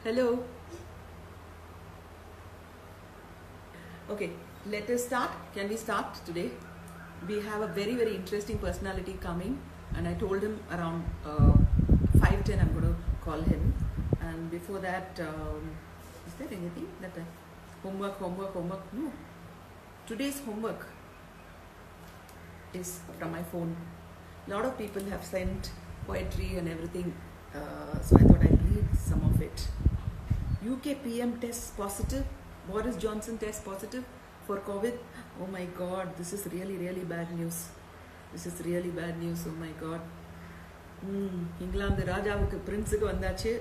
Hello. Okay, let us start. Can we start today? We have a very, very interesting personality coming, and I told him around 5:10 I'm going to call him. And before that, is there anything that homework? No. Today's homework is from my phone. A lot of people have sent poetry and everything, so I thought I'll read some of it. UK PM tests positive. Boris Johnson tests positive for COVID. Oh my God, this is really, really bad news. This is really bad news. Oh my God. England Rajavukku Prince ku vandachu.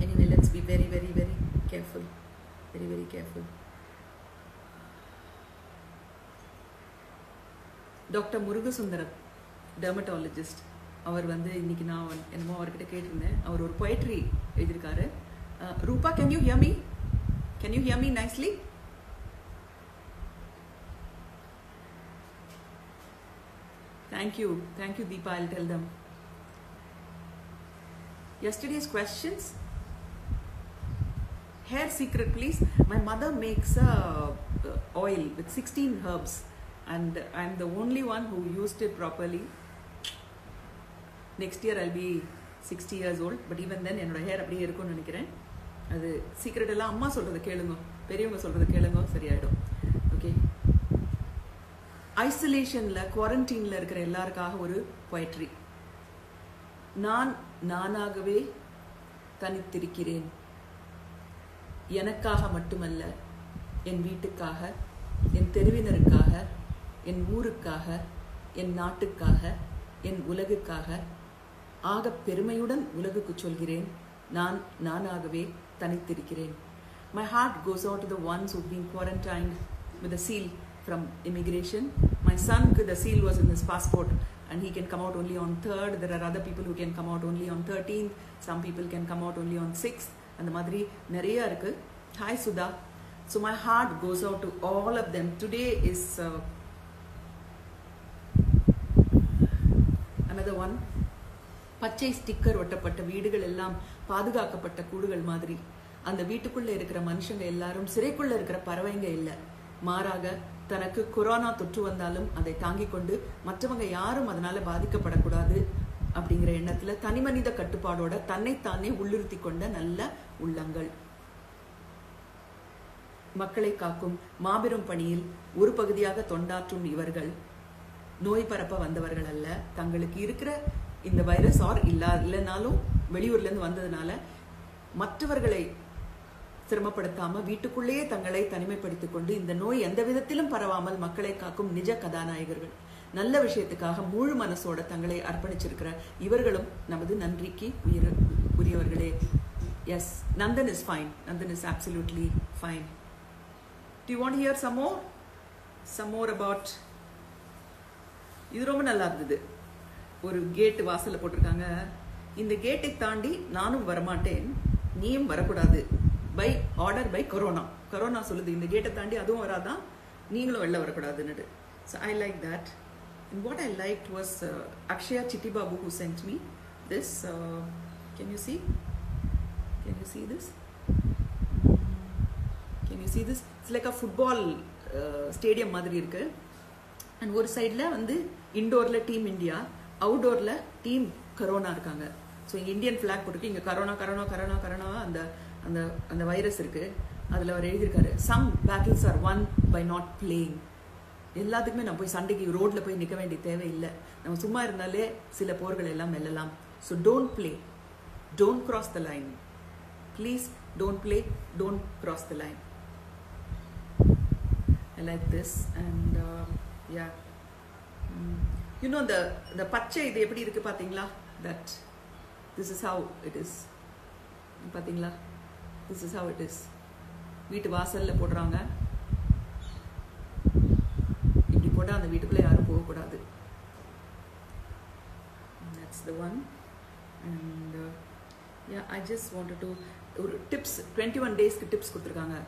Anyway, let's be very, very, very careful. Very, very careful. Dr. Murugasundaram, dermatologist. அவர் வந்து இன்னைக்கு நான் என்னமோ அவர்கிட்ட கேட்டிருந்தேன். அவர் ஒரு poetry எழுதியிருக்காரு. Rupa, can you hear me? Can you hear me nicely? Thank you, Deepa. I'll tell them. Yesterday's questions. Hair secret, please. My mother makes a oil with 16 herbs, and I'm the only one who used it properly. Next year I'll be 60 years old, but even then என்னோட hair அப்படியே இருக்கும்னு நினைக்கிறேன். அது secret எல்லாம் அம்மா சொல்றதை கேளுங்க, பெரியவங்க சொல்றதை கேளுங்க, சரியாயிடும். ஓகே, ஐசோலேஷன்ல குவாரண்டைன்ல இருக்கிற எல்லாருக்காக ஒரு poetry. நான் நானாகவே தனித்திருக்கிறேன், எனக்காக மட்டுமல்ல, என் வீட்டுக்காக, என் தெருவினருக்காக, என் ஊருக்காக, என் நாட்டுக்காக, என் உலகுக்காக, ஆக பெருமையுடன் உலகுக்கு சொல்கிறேன், நான் நானாகவே தனித்திருக்கிறேன். My heart goes out to the ones who've been quarantined with a seal from immigration. My son, the seal was in his passport and he can come out only on 3rd. There are other people who can come out only on 13th. Some people can come out only on 6th. And the madri nariya irukku. Hi Sudha. So my heart goes out to all of them. Today is another one. பச்சை sticker ஒட்டப்பட்ட வீடுகள் எல்லாம் பாதுகாக்கப்பட்ட கூடுகள் மாதிரி. அந்த வீட்டுக்குள்ள இருக்கிற மனுஷங்க எல்லாரும் சிறைக்குள்ள இருக்கிற பறவைங்க இல்ல, மாறாக தனக்கு கொரோனா தொற்று வந்தாலும் அதை தாங்கிக் கொண்டு மற்றவங்க யாரும் அதனால பாதிக்கப்படக்கூடாது அப்படிங்கிற எண்ணத்துல தனிமனித கட்டுப்பாடோட தன்னைத்தானே உள்ளிருத்தி கொண்ட நல்ல உள்ளங்கள். மக்களை காக்கும் மாபெரும் பணியில் ஒரு பகுதியாக தொண்டாற்றும் இவர்கள் நோய் பரப்ப வந்தவர்கள் அல்ல. தங்களுக்கு இருக்கிற இந்த வைரஸ் இல்லைனாலும் வெளியூர்ல இருந்து வந்ததுனால மற்றவர்களை சிரமப்படுத்தாம வீட்டுக்குள்ளேயே தங்களை தனிமைப்படுத்திக் கொண்டு இந்த நோய் எந்த விதத்திலும் பரவாமல் மக்களை காக்கும் நிஜ கதாநாயகர்கள். நல்ல விஷயத்துக்காக முழு மனசோட தங்களை அர்ப்பணிச்சிருக்கிற இவர்களும் நமது நன்றிக்கு உரியவர்களே. Yes, Nandan is fine. Nandan is absolutely fine. Do you want to hear some more? Some more about... இது ரொம்ப நல்லா இருந்தது. ஒரு கேட் வாசல்ல போட்டிருக்காங்க, இந்த கேட்டை தாண்டி நானும் வரமாட்டேன், நீயும் வரக்கூடாது, by order by corona. Corona சொல்லுது இந்த கேட்டை தாண்டி அதுவும் வராதான், நீங்களும் வெளில வரக்கூடாதுன்னு. So I like that. And what I liked was Akshaya Chittibabu who sent me this. Can you see? Can you see this? Can you see this? It's like a football stadium மாதிரி இருக்கு. And ஒரு சைடில் வந்து இண்டோரில் team India, அவுடோரில் team corona இருக்காங்க. So இங்கே Indian flag போட்டுருக்கு, இங்கே corona corona corona corona அந்த அந்த அந்த வைரஸ் இருக்குது. அதில் அவர் எழுதியிருக்காரு, some battles are won by not playing. எல்லாத்துக்குமே நம்ம போய் சண்டைக்கு ரோட்டில் போய் நிற்க வேண்டிய தேவையில்லை, நம்ம சும்மா இருந்தாலே சில போர்கள் எல்லாம் வெல்லலாம். So don't play, don't cross the line, please don't play, don't cross the line. I like this. And yeah, you know the பச்சை இது எப்படி இருக்கு பாத்தீங்களா? That this is how it is. பாத்தீங்களா? This is how it is. வீட்டு வாசல்ல போடுறாங்க, இப்படி போட்டா அந்த வீட்டுக்குள்ள யாரும் போக கூடாது. That's the one. And yeah, I just wanted to tips, 21 days க்கு tips கொடுத்திருக்காங்க.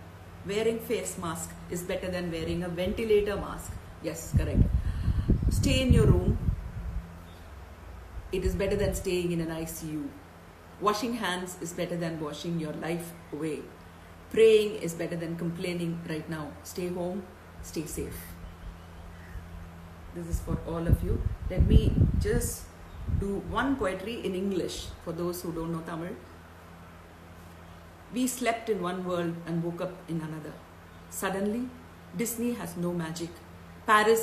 Wearing face mask is better than wearing a ventilator mask. Yes, correct. Stay in your room. It is better than staying in an ICU. Washing hands is better than washing your life away. Praying is better than complaining right now. Stay home, stay safe. This is for all of you. Let me just do one poetry in English for those who don't know Tamil. We slept in one world and woke up in another. Suddenly, Disney has no magic. Paris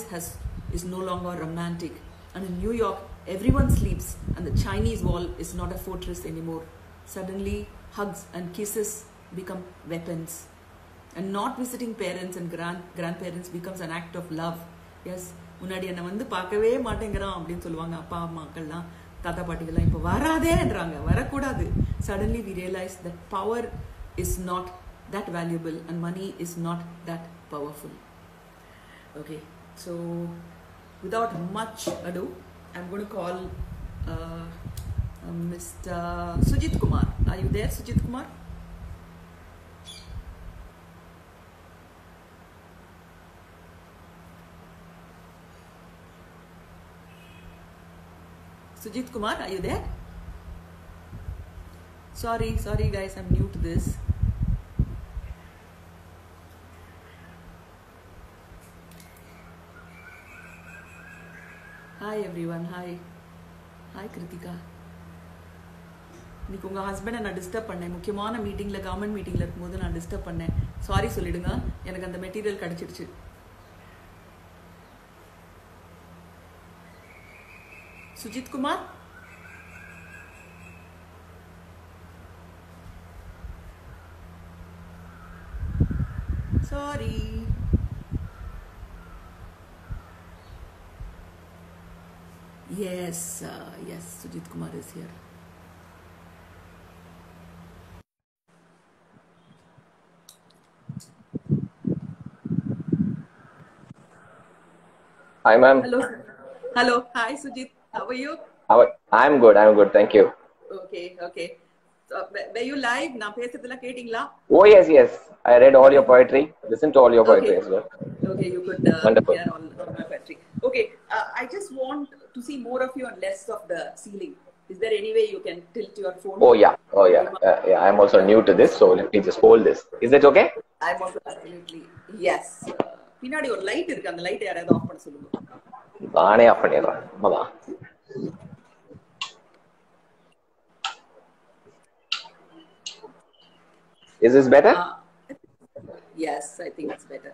is no longer romantic. And in New York, everyone sleeps and the Chinese wall is not a fortress anymore. Suddenly, hugs and kisses become weapons. And not visiting parents and grandparents becomes an act of love. Yes, முன்னாடி என்ன வந்து பார்க்கவே மாட்டேங்கிறான் அப்படின்னு சொல்லுவாங்க அப்பா அம்மாக்கள்லாம் தாத்தா பாட்டிகள்லாம் இப்போ வராதேன்றாங்க வரக்கூடாது. Suddenly we realize that power is not that valuable and money is not that powerful. Okay, so without much ado, I'm going to call Mr. Sujit Kumar. Are you there, Sujit Kumar? Sujit Kumar, are you there? Sorry guys, I'm new to this. Hi everyone, hi Kritika. இன்னைக்கு உங்க ஹஸ்பண்டை நான் disturb பண்ணேன். முக்கியமான மீட்டிங்ல government மீட்டிங்ல இருக்கும்போது நான் டிஸ்டர்ப் பண்ணேன். சாரி சொல்லிடுங்க. எனக்கு அந்த material கிடைச்சிடுச்சு. Sujit Kumar? Sorry. Yes, Sujit Kumar is here. Hi, ma'am. Hello. Hi, Sujit. How are you? I'm good. Thank you. Okay. So, were you live? Na pesathala ketingla? Oh, yes. I read all your poetry. Listen to all your poetry as well. Okay, you could hear all my poetry. Okay, I just want to see more of you and less of the ceiling. Is there any way you can tilt your phone? Oh, yeah. Yeah, I'm also new to this, so let me just hold this. Is that okay? I'm also absolutely. Yes. பின்னாடி ஒரு light இருக்கு அந்த light யாராவது of பண்ண சொல்லுங்க. நானே of பண்ணிடுறேன். ஆமா. Is this better? Yes, I think it's better.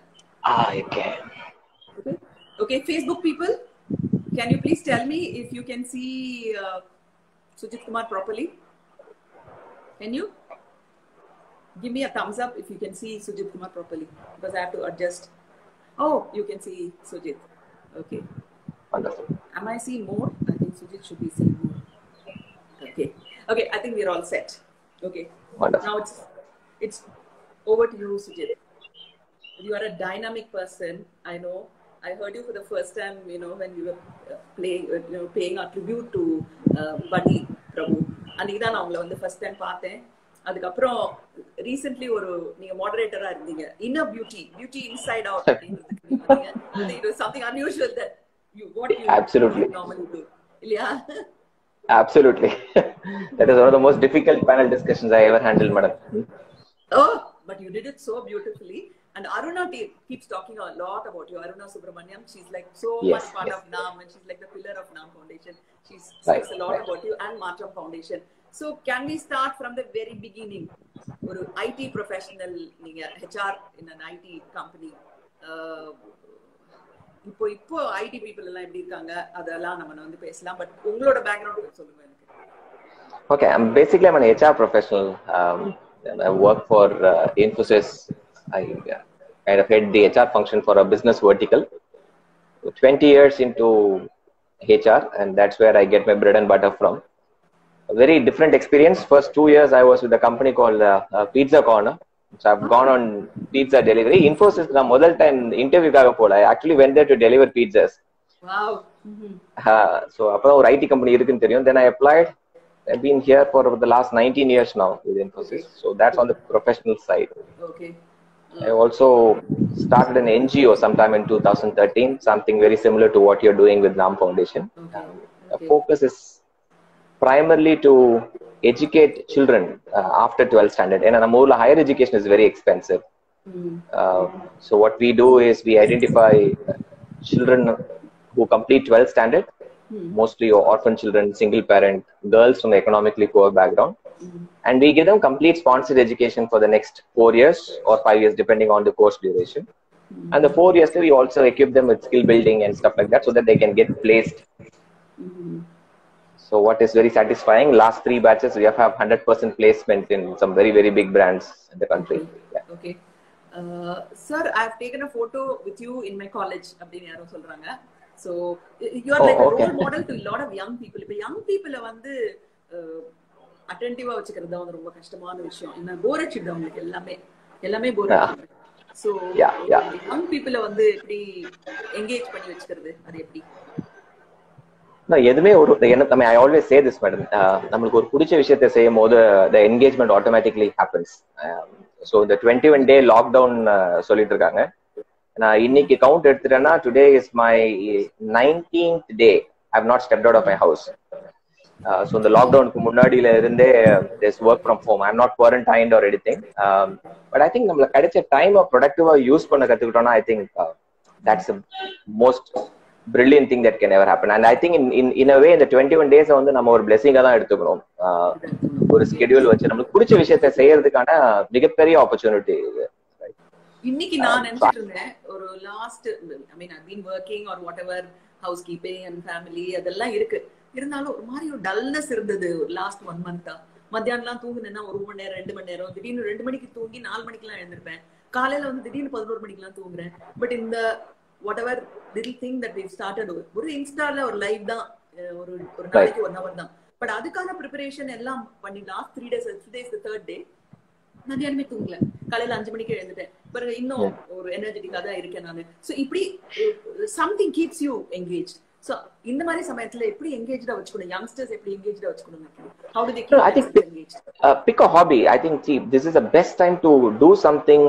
Okay. Okay, Facebook people, can you please tell me if you can see Sujit Kumar properly? Can you? Give me a thumbs up if you can see Sujit Kumar properly, because I have to adjust. Oh, you can see Sujit. Okay. Wonderful. Am I seeing more? I think Sujit should be seeing more. Okay, I think we're all set. Okay. Wonderful. Now it's over to you, Sujit. You are a dynamic person. I know. I heard you for the first time, when we were paying our tribute to Buddy Prabhu. அன்னைக்கு தான் நான் உங்களை வந்து first time பார்த்தேன். அதுக்கப்புறம் recently நீங்க மாடரேட்டரா இருந்தீங்க. Inner beauty inside out அப்படிங்கிறதுக்கு it was something unusual that what you Absolutely normally do. இல்லையா? Absolutely. That is one of the most difficult panel discussions I ever handled, madam. Oh, but you did it so beautifully. And Aruna keeps talking a lot about you. Aruna Subramaniam, she's like much part of NAM, and she's like the pillar of NAM Foundation. She speaks a lot about you and Matram Foundation. So can we start from the very beginning? Or IT professional, HR in an IT company. இப்போ IT people எல்லாம் எப்படி இருக்காங்க அதெல்லாம் நம்ம வந்து பேசலாம். But உங்களோட background சொல்லுங்க எனக்கு. Okay, I'm an HR professional. I work for Infosys. I kind of head the HR function for a business vertical. 20 years into HR, and that's where I get my bread and butter from. A very different experience. First 2 years I was with a company called Pizza Corner. So I've gone on pizza delivery. Infosys na model time interview kaga pola. I actually went there to deliver pizzas. Wow. So appo or IT company irukku theriyum. Then I applied. I've been here for the last 19 years now with Infosys. So that's on the professional side. Okay. I also started an NGO sometime in 2013, something very similar to what you're doing with NAM Foundation. Okay. The focus is primarily to educate children after 12th standard. And our higher education is very expensive. So what we do is we identify children who complete 12th standard, mostly orphan children, single parent, girls from economically poor background. And we give them complete sponsored education for the next 4 years or 5 years, depending on the course duration. And the 4 years, we also equip them with skill building and stuff like that so that they can get placed. So what is very satisfying, last 3 batches, we have 100% placement in some very, very big brands in the country. Yeah. Okay. Sir, I've taken a photo with you in my college. அப்படின்னு யாரும் சொல்றாங்க. So you are like a role model to a lot of young people. இப்ப young people வந்து அட்டென்டிவா வச்சுக்கிறது தான் ரொம்ப கஷ்டமான விஷயம். என்ன போர் அடிச்சிடுது அவங்களுக்கு எல்லாமே போர் அடிச்சிடுது. So young people வந்து எப்படி engage பண்ணி வச்சுக்கிறது அது எப்படி? எதுவுமே ஒரு என்ன I always say this, madam. நம்மளுக்கு ஒரு பிடிச்ச விஷயத்தை செய்யும் போது the engagement automatically happens. So the 21-day lockdown சொல்லிட்டு இருக்காங்க. நான் இன்னைக்கு count எடுத்துட்டேன்னா today is my 19th day I have not stepped out of my house. So இந்த லாக்டவுனுக்கு முன்னாடியில இருந்தே there's work from home. I'm not quarantined or anything. But I think நம்மளுக்கு கிடைச்ச டைமை ப்ரொடக்டிவா use பண்ண கத்துக்கிட்டோம்னா I think that's the most brilliant thing that can ever happen. And I think in a way இந்த 21 days வந்து நம்ம ஒரு பிளெஸிங்கா தான் எடுத்துக்கணும். ஒரு ஸ்கெடியூல் வச்சு நம்மளுக்கு பிடிச்ச விஷயத்தை செய்யறதுக்கான மிகப்பெரிய ஆப்பர்ச்சுனிட்டி. இன்னைக்கு நான் நினைச்சிட்டு இருந்தேன் ஒரு last I've been working or whatever, housekeeping and family அதெல்லாம் இருக்கு. இருந்தாலும் ஒரு மாதிரி ஒரு டல்னஸ் இருந்தது ஒரு லாஸ்ட் 1 மந்த்தா. மத்தியானம்லாம் தூங்குனேன்னா 1 மணி நேரம் 2 மணி நேரம், திடீர்னு 2 மணிக்கு தூங்கி 4 மணிக்கெல்லாம் எழுந்திருப்பேன். காலையில வந்து திடீர்னு 11 மணிக்கெல்லாம் தூங்குறேன். பட் இந்த whatever little thing that we've started, ஒரு இன்ஸ்டால ஒரு லைவ் தான், ஒரு நாளைக்கு 1 hour தான். பட் அதுக்கான ப்ரிப்பரேஷன் எல்லாம் பண்ணி last 3 days, today is the 3rd day, மதியானமே தூங்கல, காலையில 5 மணிக்கு எழுந்துட்டேன். பிறகு இன்னும் ஒரு எனர்ஜெட்டிக்கா தான் இருக்கேன் நானு. சோ இப்படி something keeps you engaged. So இந்த மாதிரி சமயத்துல எப்படி என்கேஜ்டா வச்சுக்கணும், யங்ஸ்டர்ஸ் எப்படி என்கேஜ்டா வச்சுக்கணும்? How do they keep engaged? Pick a hobby. I think this is the best time to do something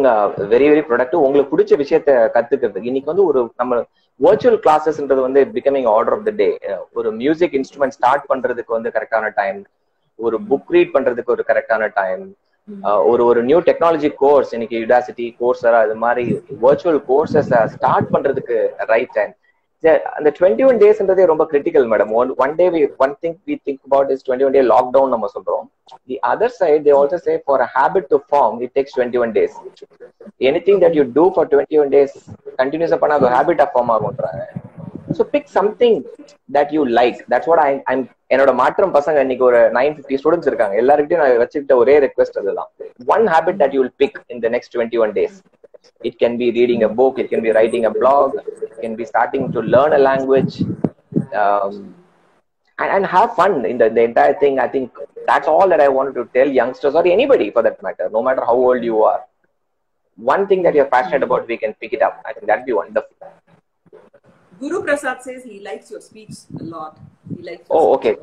very very productive. உங்களுக்கு பிடிச்ச விஷயத்தை கத்துக்கிறது. இன்னைக்கு வந்து ஒரு நம்ம virtual classes-ன்றது வந்து becoming order of the day. ஒரு மியூசிக் இன்ஸ்ட்ருமெண்ட் ஸ்டார்ட் பண்றதுக்கு வந்து கரெக்டான டைம், ஒரு புக் ரீட் பண்றதுக்கு ஒரு கரெக்டான டைம், ஒரு நியூ டெக்னாலஜி கோர்ஸ் இன்னைக்கு யுடாசிட்டி கோர்ஸரா அது மாதிரி virtual courses ஸ்டார்ட் பண்றதுக்கு ரைட் டைம். அந்த 21 daysன்றதே ரொம்ப critical madam. one thing we think about is 21-day lockdown நம்ம சொல்றோம். The other side they also say for a habit to form it takes 21 days. Anything that you do for 21 days continuous பண்ணா அது habit form ஆகும்ன்றாங்க. So pick something that you like. That's what I'm என்னோட மாற்றம் பசங்க இன்னைக்கு ஒரு 950 students இருக்காங்க. எல்லார்கிட்டயும் நான் வச்சுக்கிட்ட ஒரே ரெக்வெஸ்ட் அதுதான். One habit that you will pick in the next 21 days. It can be reading a book, it can be writing a blog, it can be starting to learn a language, and have fun in the entire thing. I think that's all that I wanted to tell youngsters or anybody for that matter, no matter how old you are. One thing that you're passionate about, we can pick it up. I think that'd be wonderful. Guru Prasad says he likes your speech a lot. He likes. Oh, okay.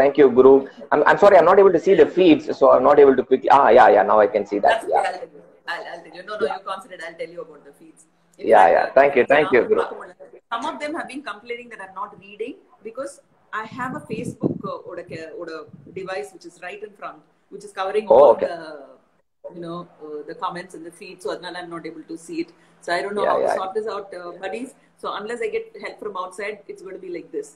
Thank you, Guru. I'm sorry, I'm not able to see the feeds, so I'm not able to quickly. Yeah. Now I can see that. That's yeah. I'll tell you. No, you concentrate. I'll tell you about the feeds. Thank you, Guru. Some of them have been complaining that I'm not reading because I have a Facebook or a device which is right in front, which is covering all the the comments and the feed. So I'm not able to see it. So I don't know how to sort this out, buddies. So unless I get help from outside, it's going to be like this.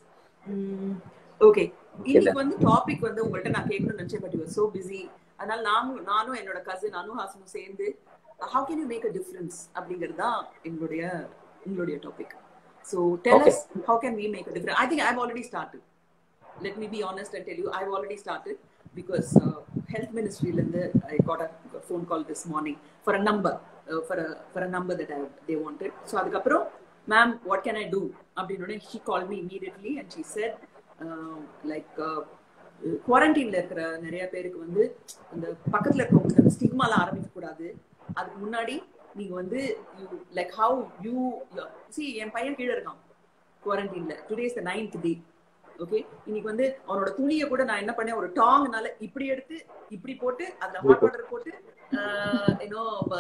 Okay. இன்னைக்கு வந்து topic வந்து உங்கள்ட்ட நான் கேட்கணும்னு நினைச்சேன், but you are so busy. அதனால நானும் என்னோட கசின் அனுஹாசனும் சேர்ந்து how can you make a difference அப்படிங்கிறது தான் எங்களுடைய topic. So tell us, how can we make a difference? I think I've already started. Let me be honest and tell you, I've already started because health ministry I got a phone call this morning for a number for a number that they wanted. So adukaprom, ma'am, what can I do? Abdinone she called me immediately and she said குவாரண்டைன்ல இருக்கிற நிறைய பேருக்கு வந்து அந்த பக்கத்துல இருக்கிறவங்களுக்கு அந்த ஸ்டிக்மால ஆரம்பிக்க கூடாது. அதுக்கு முன்னாடி நீங்க வந்து லைக் ஹவ் யூ see என் பையன் கீழே இருக்கான் குவாரண்டைன்ல. Today is the 9th day. Okay, இன்னைக்கு வந்து அவனோட துணியை கூட நான் என்ன பண்ணேன், ஒரு டாங்னால இப்படி எடுத்து இப்படி போட்டு அதுல ஹாட் வாட்டர் போட்டு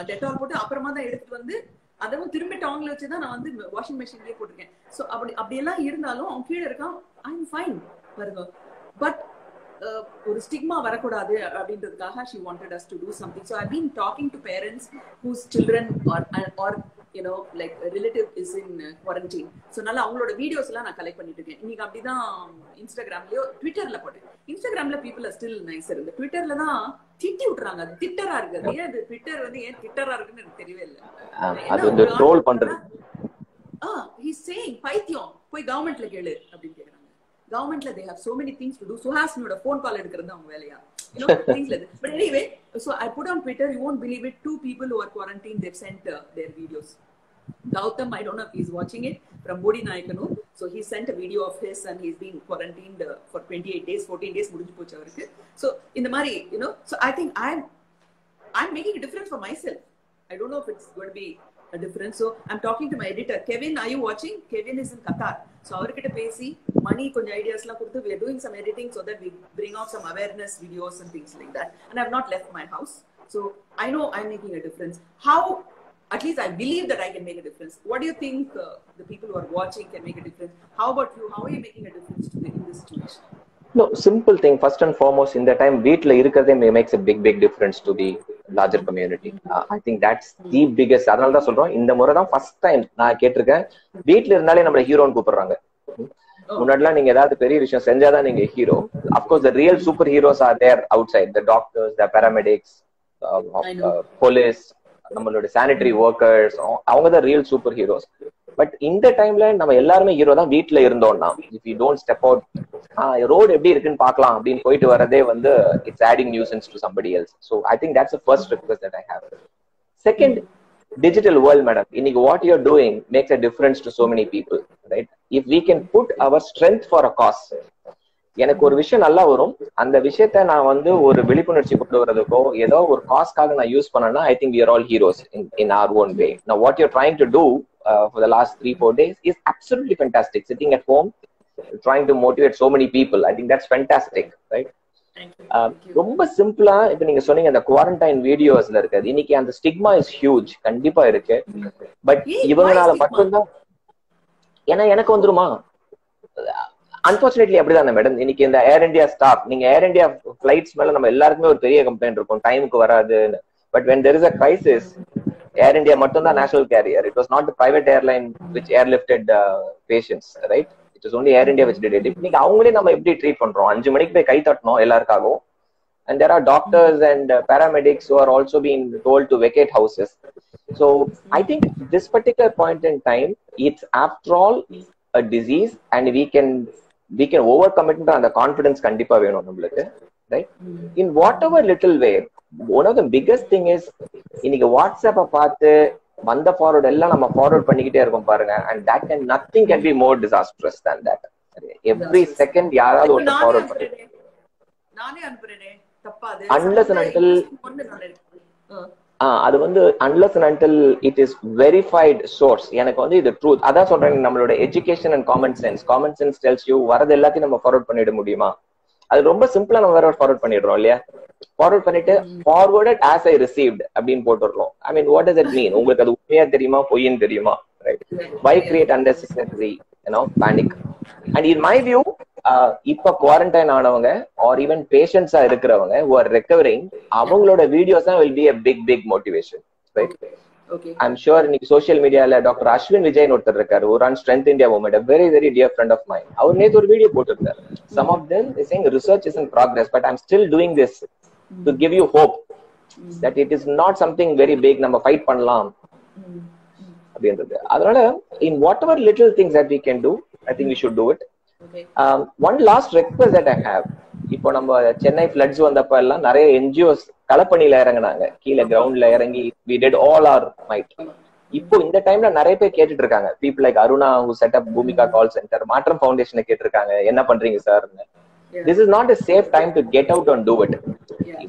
டெட்டால் போட்டு அப்புறமா தான் எடுத்துட்டு வந்து அதவும் திரும்பி டாங்ல வச்சுதான் நான் வந்து வாஷிங் மெஷின்லயே போட்டிருக்கேன். ஸோ அப்படியெல்லாம் இருந்தாலும் அவன் கீழே இருக்கான். ஐ எம் ஃபைன் பாருங்க. பட் ஒரு ஸ்டிக்மா வரக்கூடாது அப்படின்றதுக்காக she wanted us to do something. So I've been talking to parents whose children or you know like a relative is in quarantine. So நல்லா அவங்களோட வீடியோஸ் எல்லாம் நான் கலெக்ட் பண்ணிட்டு இருக்கேன். இன்னைக்கு அப்படிதான் இன்ஸ்டாகிராம்லயோ ட்விட்டர்ல போட்டேன். இன்ஸ்டாகிராம்ல people are still nicer. இந்த ட்விட்டர்ல தான் திட்டி விட்டுறாங்க. அது திட்டரா இருக்குது. ஏன் அது ட்விட்டர் வந்து ஏன் திட்டரா இருக்குன்னு எனக்கு தெரியவே இல்லை. அது வந்து ட்ரோல் பண்றது. he's saying பைத்தியம் போய் கவர்மெண்ட்ல கேளு அப்படின்னு கேக்குறாங்க. கவர்மெண்ட்ல they have so many things to do. சுஹாசினியோட போன் கால் எடுக்கிறது அவங்க வேலையா? You know, things like that. But anyway, so I put on Twitter, you won't believe it, 2 people who are quarantined, they've sent their videos. Gautam, I don't know if he's watching it, from Bodhi Nayakanur. So he sent a video of his and he's been quarantined for 28 days, 14 days முடிஞ்சு போச்சு அவருக்கு. So in the mari, you know, so I think I'm making a difference for myself. I don't know if it's going to be a difference. So I'm talking to my editor, Kevin, are you watching? Kevin is in Qatar. So avarkitta pesi money konja ideas la koduthu, we are doing some editing so that we bring out some awareness videos and things like that. And I've not left my house. So I know I'm making a difference. How, at least I believe that I can make a difference. What do you think the people who are watching can make a difference? How about you? How are you making a difference in this situation? No, simple thing. First and foremost, in the time வீட்ல இருக்கதே makes a big difference to the larger community. I think that's the biggest. அதனால தான் சொல்றோம், இந்த முறை தான் first time நான் கேட்டிருக்கேன், வீட்ல இருந்தாலே நம்மள ஹீரோன்னு கூப்பிடுறாங்க. முன்னாடிலாம் நீங்க ஏதாவது பெரிய விஷயம் செஞ்சாதான் நீங்க hero. Of course the real super heroes are there outside, the doctors, the paramedics, police, நம்மளோட சானிட்டரி ஒர்க்கர்ஸ், அவங்க தான் ரியல் சூப்பர் ஹீரோஸ். பட் இந்த டைம்ல நம்ம எல்லாருமே ஹீரோ தான் வீட்ல இருந்தோம்னா. If you don't step out, road எப்படி இருக்குன்னு பார்க்கலாம் அப்படின்னு போயிட்டு வரதே வந்து it's adding nuisance to somebody else. So I think that's the first request that I have. Second, digital world, madam, இன்னைக்கு what you're doing makes a difference to so many people, right? If we can put our strength for a cause, எனக்கு ஒரு விஷயம் நல்லா வரும், அந்த விஷயத்த நான் வந்து ஒரு விழிப்புணர்ச்சி கொண்டு வரதுக்கோ ஏதோ ஒரு காஸ்க்காக நான் யூஸ் பண்ணேன்னா, I think we are all heroes in our own way. Now what you're trying to do for the last 3-4 days is absolutely fantastic. Sitting at home trying to motivate so many people, I think that's fantastic, right? ரொம்ப சிம்பிளா இப்ப நீங்க சொன்னீங்க அந்த quarantine வீடியோஸ்ல இருக்கு, இன்னைக்கு அந்த ஸ்டிக்மா இஸ் ஹியூஜ், கண்டிப்பா இருக்கு. பட் இவங்களால மட்டும்தான், ஏன்னா எனக்கு வந்துருமா, அன்பார்ச்சுனேட்லி அப்படிதானே மேடம். இன்னைக்கு இந்த ஏர் இந்தியா ஸ்டாப், நீங்க ஏர் இந்தியா பிளைட்ஸ் மேல நம்ம எல்லாருக்குமே ஒரு பெரிய கம்ப்ளைண்ட் இருக்கும், டைமுக்கு வராதுன்னு. But when there is a crisis, Air India மட்டும் தான் national carrier. It was not the private airline which airlifted patients, right? It was only Air India which did it. இன்னைக்கு அவங்களே நம்ம எப்படி ட்ரீட் பண்றோம், 5 மணிக்கு போய் கை தட்டணும் எல்லாருக்காகவும். And there are doctors and paramedics who are also being told to vacate houses. So I think this particular point in time, it's after all a disease and we can overcome it. And the confidence kandipa venum namukku, right? In whatever little way. One of the biggest thing is இன்னைக்கு வாட்ஸ்அப்பை பார்த்து வந்த forward எல்லாம் நம்ம forward பண்ணிக்கிட்டே இருக்கோம் பாருங்க. and that can nothing can be more disastrous than that. Every second யாராவது ஒரு ஃபார்வர்ட் பண்ணிட்டு நானே அனுப்புறேனே தப்பாது, unless and until அது வந்து unless and until it is verified source. எனக்கு வந்து இது ட்ரூத், அதான் சொல்றேன். நம்மளோட education and common sense tells you வரது எல்லாத்தையும் நம்ம ஃபார்வர்ட் பண்ணிட முடியுமா? அது ரொம்ப சிம்பிளா நம்ம வேற ஃபார்வர்ட் பண்ணிடுறோம் இல்லையா? ஃபார்வர்ட் பண்ணிட்டு forwarded as I received அப்படின்னு போட்டுறோம். I mean, what does it mean? உங்களுக்கு அது உண்மையா தெரியுமா பொய்ன்னு தெரியுமா? Right? Why create unnecessary panic? And in my view, இப்ப குவாரண்டைன் ஆனவங்க or even patients இருக்கிறவங்க who are recovering, அவங்களோட வீடியோஸ் தான் will be a big motivation, right? Okay. I'm sure இன்னைக்கு சோஷியல் மீடியால டாக்டர் அஸ்வின் விஜய் ஒருத்தர் இருக்காரு, who runs Strength India Movement, a very dear friend of mine. அவர் நேத்து ஒரு வீடியோ போட்டிருக்காரு. Some of them is saying research is in progress, but I'm still doing this to give you hope that it is not something very big, நம்ம fight பண்ணலாம் அப்படின்றது. அதனால in whatever little things that we can do, I think we should do it. Okay. One last request that I have, இப்போ நம்ம Chennai floods வந்தப்ப எல்லாம் நிறைய NGOs களப்பணியில இறங்கினாங்க, கீழே கிரவுண்ட்ல இறங்கி we did all our might. இப்போ இந்த டைம்ல நிறைய பேர் கேட்டுட்டு இருக்காங்க, people like Aruna who set up Bhumika call center, மாற்றம் ஃபவுண்டேஷனை கேட்டிருக்காங்க, என்ன பண்றீங்க sir? This is not a safe time to get out and do it.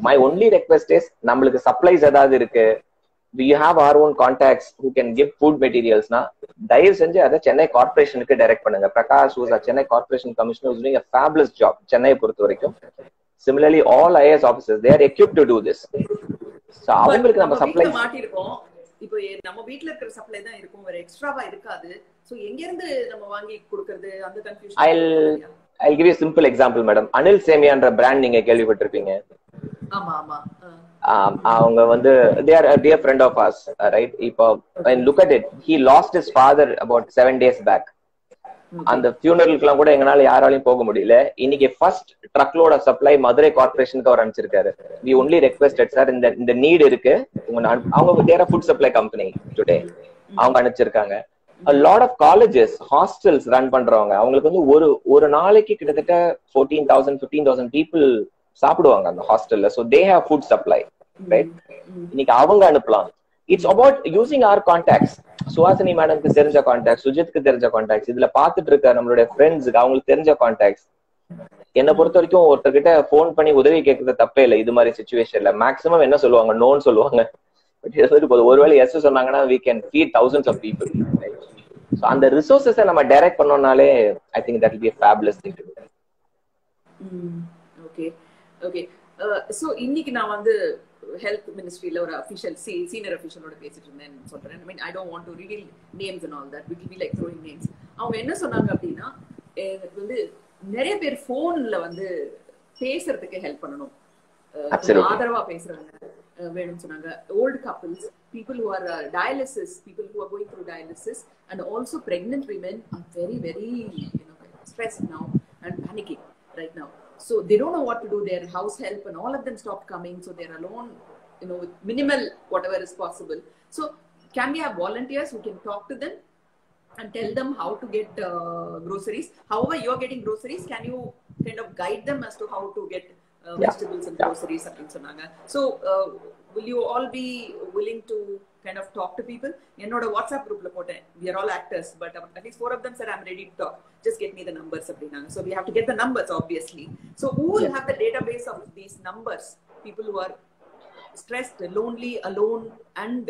My only request is, நம்மளுக்கு சப்ளைஸ் ஏதாவது இருக்கு, we have our own contacts who can give food materials na, தயவு செஞ்சு அதை சென்னை கார்பரேஷனுக்கு டைரக்ட் பண்ணுங்க. Prakash who is a Chennai Corporation Commissioner, who is doing a fabulous job சென்னையை பொறுத்த வரைக்கும். Similarly, all IAS officers, they are equipped to do this. So அவங்களுக்கு நம்ம supply மாட்டிருக்கோம். இப்போ நம்ம வீட்ல இருக்கிற சப்ளை தான் இருக்கும், வேற எக்ஸ்ட்ராவா இருக்காது. சோ எங்க இருந்து நம்ம வாங்கி கொடுக்கிறது, அந்த confusion. I'll give you a simple example, madam. Anil Semiaன்ற brand நீங்க கேள்விப்பட்டிருப்பீங்க. ஆமா ஆமா. அவங்க வந்து they are a dear friend of us, right? இப்போ when look at it, he lost his father about 7 days back. அந்த ஃபியூனரலுக்குலாம் கூட எங்களால யாராலையும் போக முடியல. இன்னைக்கு ஃபர்ஸ்ட் ட்ரக்லோட சப்ளை மதுரை கார்பரேஷனுக்கு அவர் அனுப்பிச்சிருக்காரு. we only requested sir, இந்த நீட் இருக்கு, அவங்க தேர ஃபுட் சப்ளை கம்பெனி டுடே, அவங்க அனுப்பிச்சிருக்காங்க. a lot of colleges, hostels run பண்றவங்க, அவங்களுக்கு வந்து ஒரு நாளைக்கு கிட்டத்தட்ட 14,000 15,000 people சாப்பிடுவாங்க அந்த ஹாஸ்டல்ல. so they have food supply, right? இன்னைக்கு அவங்க அனுப்பலாம். it's about using our contacts. Suhasini மேடம்க்கு தெரிஞ்ச கான்டாக்ட், சுஜித்க்கு தெரிஞ்ச கான்டாக்ட்ஸ், இதுல பாத்துட்டு இருக்க நம்மளுடைய ஃப்ரெண்ட்ஸுக்கு அவங்களுக்கு தெரிஞ்ச கான்டாக்ட்ஸ். என்னை பொறுத்த வரைக்கும் ஒருத்தர்கிட்ட போன் பண்ணி உதவி கேட்கறது தப்பே இல்லை. இது மாதிரி சிச்சுவேஷன்ல மேக்ஸிமம் என்ன சொல்லுவாங்க, நோன்னு சொல்லுவாங்க. பட் ஒருவேளை எஸ் சொன்னாங்கன்னா we can feed thousands of people, right? so அந்த ரிசோர்சஸ் நம்ம direct பண்ணோம்னாலே I think that will be a fabulous thing to do. Okay okay. So இன்னைக்கு நான் வந்து ஹெல்த் மினிஸ்ட்ரியில ஒரு அஃபிஷியல் சீனியர் அஃபிஷியலோட பேசிட்டு இருந்தேன்னு சொல்றேன். I mean I don't want to reveal names and all that, it will be like throwing names. அவங்க என்ன சொன்னாங்க அப்படின்னா, எனக்கு வந்து நிறைய பேர் போன்ல வந்து பேசுறதுக்கு ஹெல்ப் பண்ணணும், ஆதரவா பேசுறாங்க வேணும்னு சொன்னாங்க. old couples, people who are dialysis, people who are going through dialysis, and also pregnant women are very very stressed now and panicking right now. So they don't know what to do. Their house help and all of them stopped coming, so they're alone, with minimal whatever is possible. So can we have volunteers who can talk to them and tell them how to get groceries? However you're getting groceries, can you kind of guide them as to how to get vegetables and groceries அப்படின்னு சொன்னாங்க. So will you all be willing to kind of talk to people? என்னோட WhatsApp குரூப்ல போட்டேன், we are all actors, but at least 4 of them said I'm ready to talk, just get me the numbers அப்படினாங்க. So we have to get the numbers obviously. So who will have the database of these numbers, people who are stressed, lonely, alone and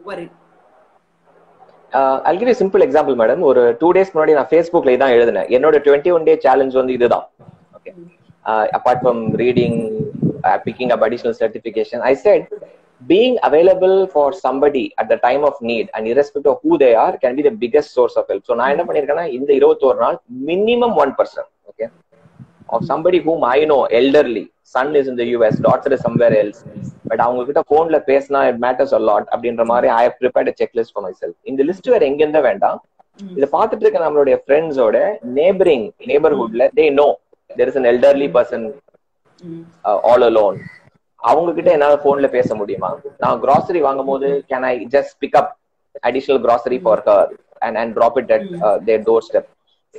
worried? I'll give you a simple example, madam. ஒரு 2 days முன்னாடி நான் Facebookல இதான் எழுதினேன். என்னோட 21 day challenge வந்து இதுதான். Okay. Apart from reading, picking up additional certification, I said being available for somebody at the time of need and irrespective of who they are can be the biggest source of help. So நான் என்ன பண்ணிருக்கேன்னா, இந்த 21 நாள் minimum 1%, okay, of somebody whom I know, elderly, son is in the US, daughter is somewhere else, but அவங்க கிட்ட போன்ல பேசினா it matters a lot அப்படின்ற மாதிரி I have prepared a checklist for myself. இந்த லிஸ்ட் வேற எங்க இருந்தா வேண்டாம், இதை பார்த்துட்டு இருக்க நம்மளுடைய ஃப்ரெண்ட்ஸோட neighborhoodல they know there is an elderly person all alone. அவங்க கிட்ட என்னால போன்ல பேச முடியுமா? நான் grocery வாங்கும் போது can I just pick up additional grocery for her and drop it at their doorstep?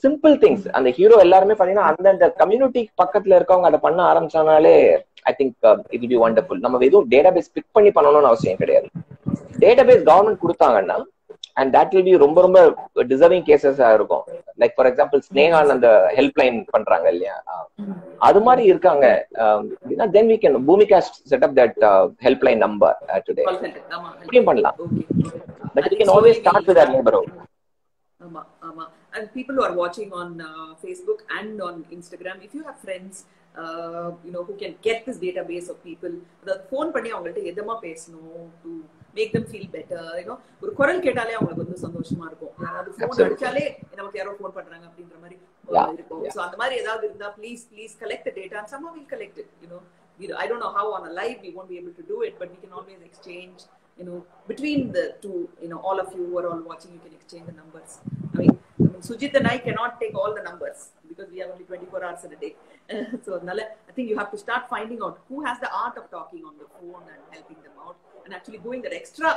Simple things. அந்த ஹீரோ எல்லாருமே பாத்தீங்கன்னா அந்த கம்யூனிட்டி பக்கத்துல இருக்கவங்க அதை பண்ண ஆரம்பிச்சானாலே I think it will be wonderful. நம்ம எதுவும் டேட்டாபேஸ் பிக் பண்ணி பண்ணணும்னு அவசியம் கிடையாது. டேட்டாபேஸ் கவர்மெண்ட் கொடுத்தாங்கன்னா and that will be ரொம்ப ரொம்ப டிசர்விங் கேசஸா இருக்கும். லைக் ஃபார் எக்ஸாம்பிள் ஸ்னேகான் அந்த ஹெல்ப் லைன் பண்றாங்க இல்லையா, அது மாதிரி இருக்காங்க. then we can Bhumika set up that helpline number today. இப்படியும் பண்ணலாம். But we can always start with that neighborhood. ஆமா ஆமா. And people who are watching on Facebook and on Instagram, if you have friends who can get this database of people, the phone பண்ணி அவங்கள்ட்ட எதமா பேசணும் to make them feel better, ஒரு குரல் கேட்டாலே அவங்களுக்கு வந்து சந்தோஷமா இருக்கும். யாராவது ஃபோன் அடிச்சாலே நமக்கு யாரோ ஃபோன் பண்றாங்க அப்படின்ற மாதிரி இருக்கும். So அந்த மாதிரி ஏதாவது இருந்தா please collect the data and somehow we'll collect it. I don't know how on a live we won't be able to do it, but we can always exchange, between the two, all of you who are all watching, you can exchange the numbers. I mean Sujit and I cannot take all the numbers because we have only 24 hours in a day. So I think you have to start finding out who has the art of talking on the phone and helping them out and actually going that extra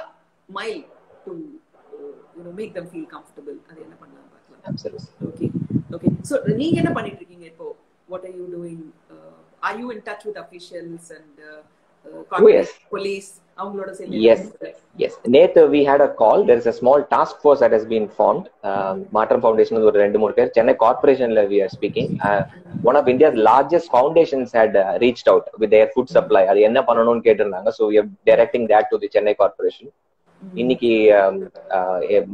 mile to make them feel comfortable. Adu enna pannalam paakalam. Absolutely. Okay. So neenga enna pannit irukeenga ipo? What are you doing? Are you in touch with officials and police? Yes. நேத்து we had a call. There is a small task force that has been formed. Matram Foundation ஒரு 2-3 பேர், Chennai Corporationல we are speaking. One of India's largest foundations had reached out with their food supply. அது என்ன பண்ணணும்னு கேட்டிருந்தாங்க. So we are directing that to the Chennai Corporation. இன்னைக்கு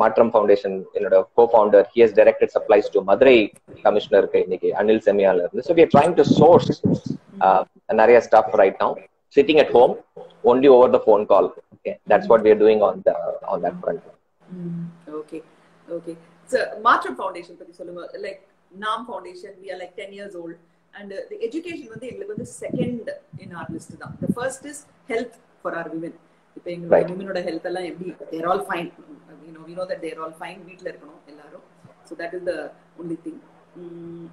Matram Foundation என்னோட co-founder, he has directed supplies to Madurai Commissioner இன்னைக்கு Anil Semiaல இருந்து. So we are trying to source நிறைய stuff right now, sitting at home, only over the phone call. Okay, that's what we are doing on that front. Okay. So Matram Foundation பத்தி சொல்லுங்க. Like NAM Foundation, we are like 10 years old. And the education வந்து எங்களுக்கு வந்து second in our list தான். The first is health for our women. இப்போ எங்களோட womenோட health எல்லாம் எப்படி, they're all fine. We know that they're all fine. வீட்ல இருக்கணும் எல்லாரும். So that is the only thing.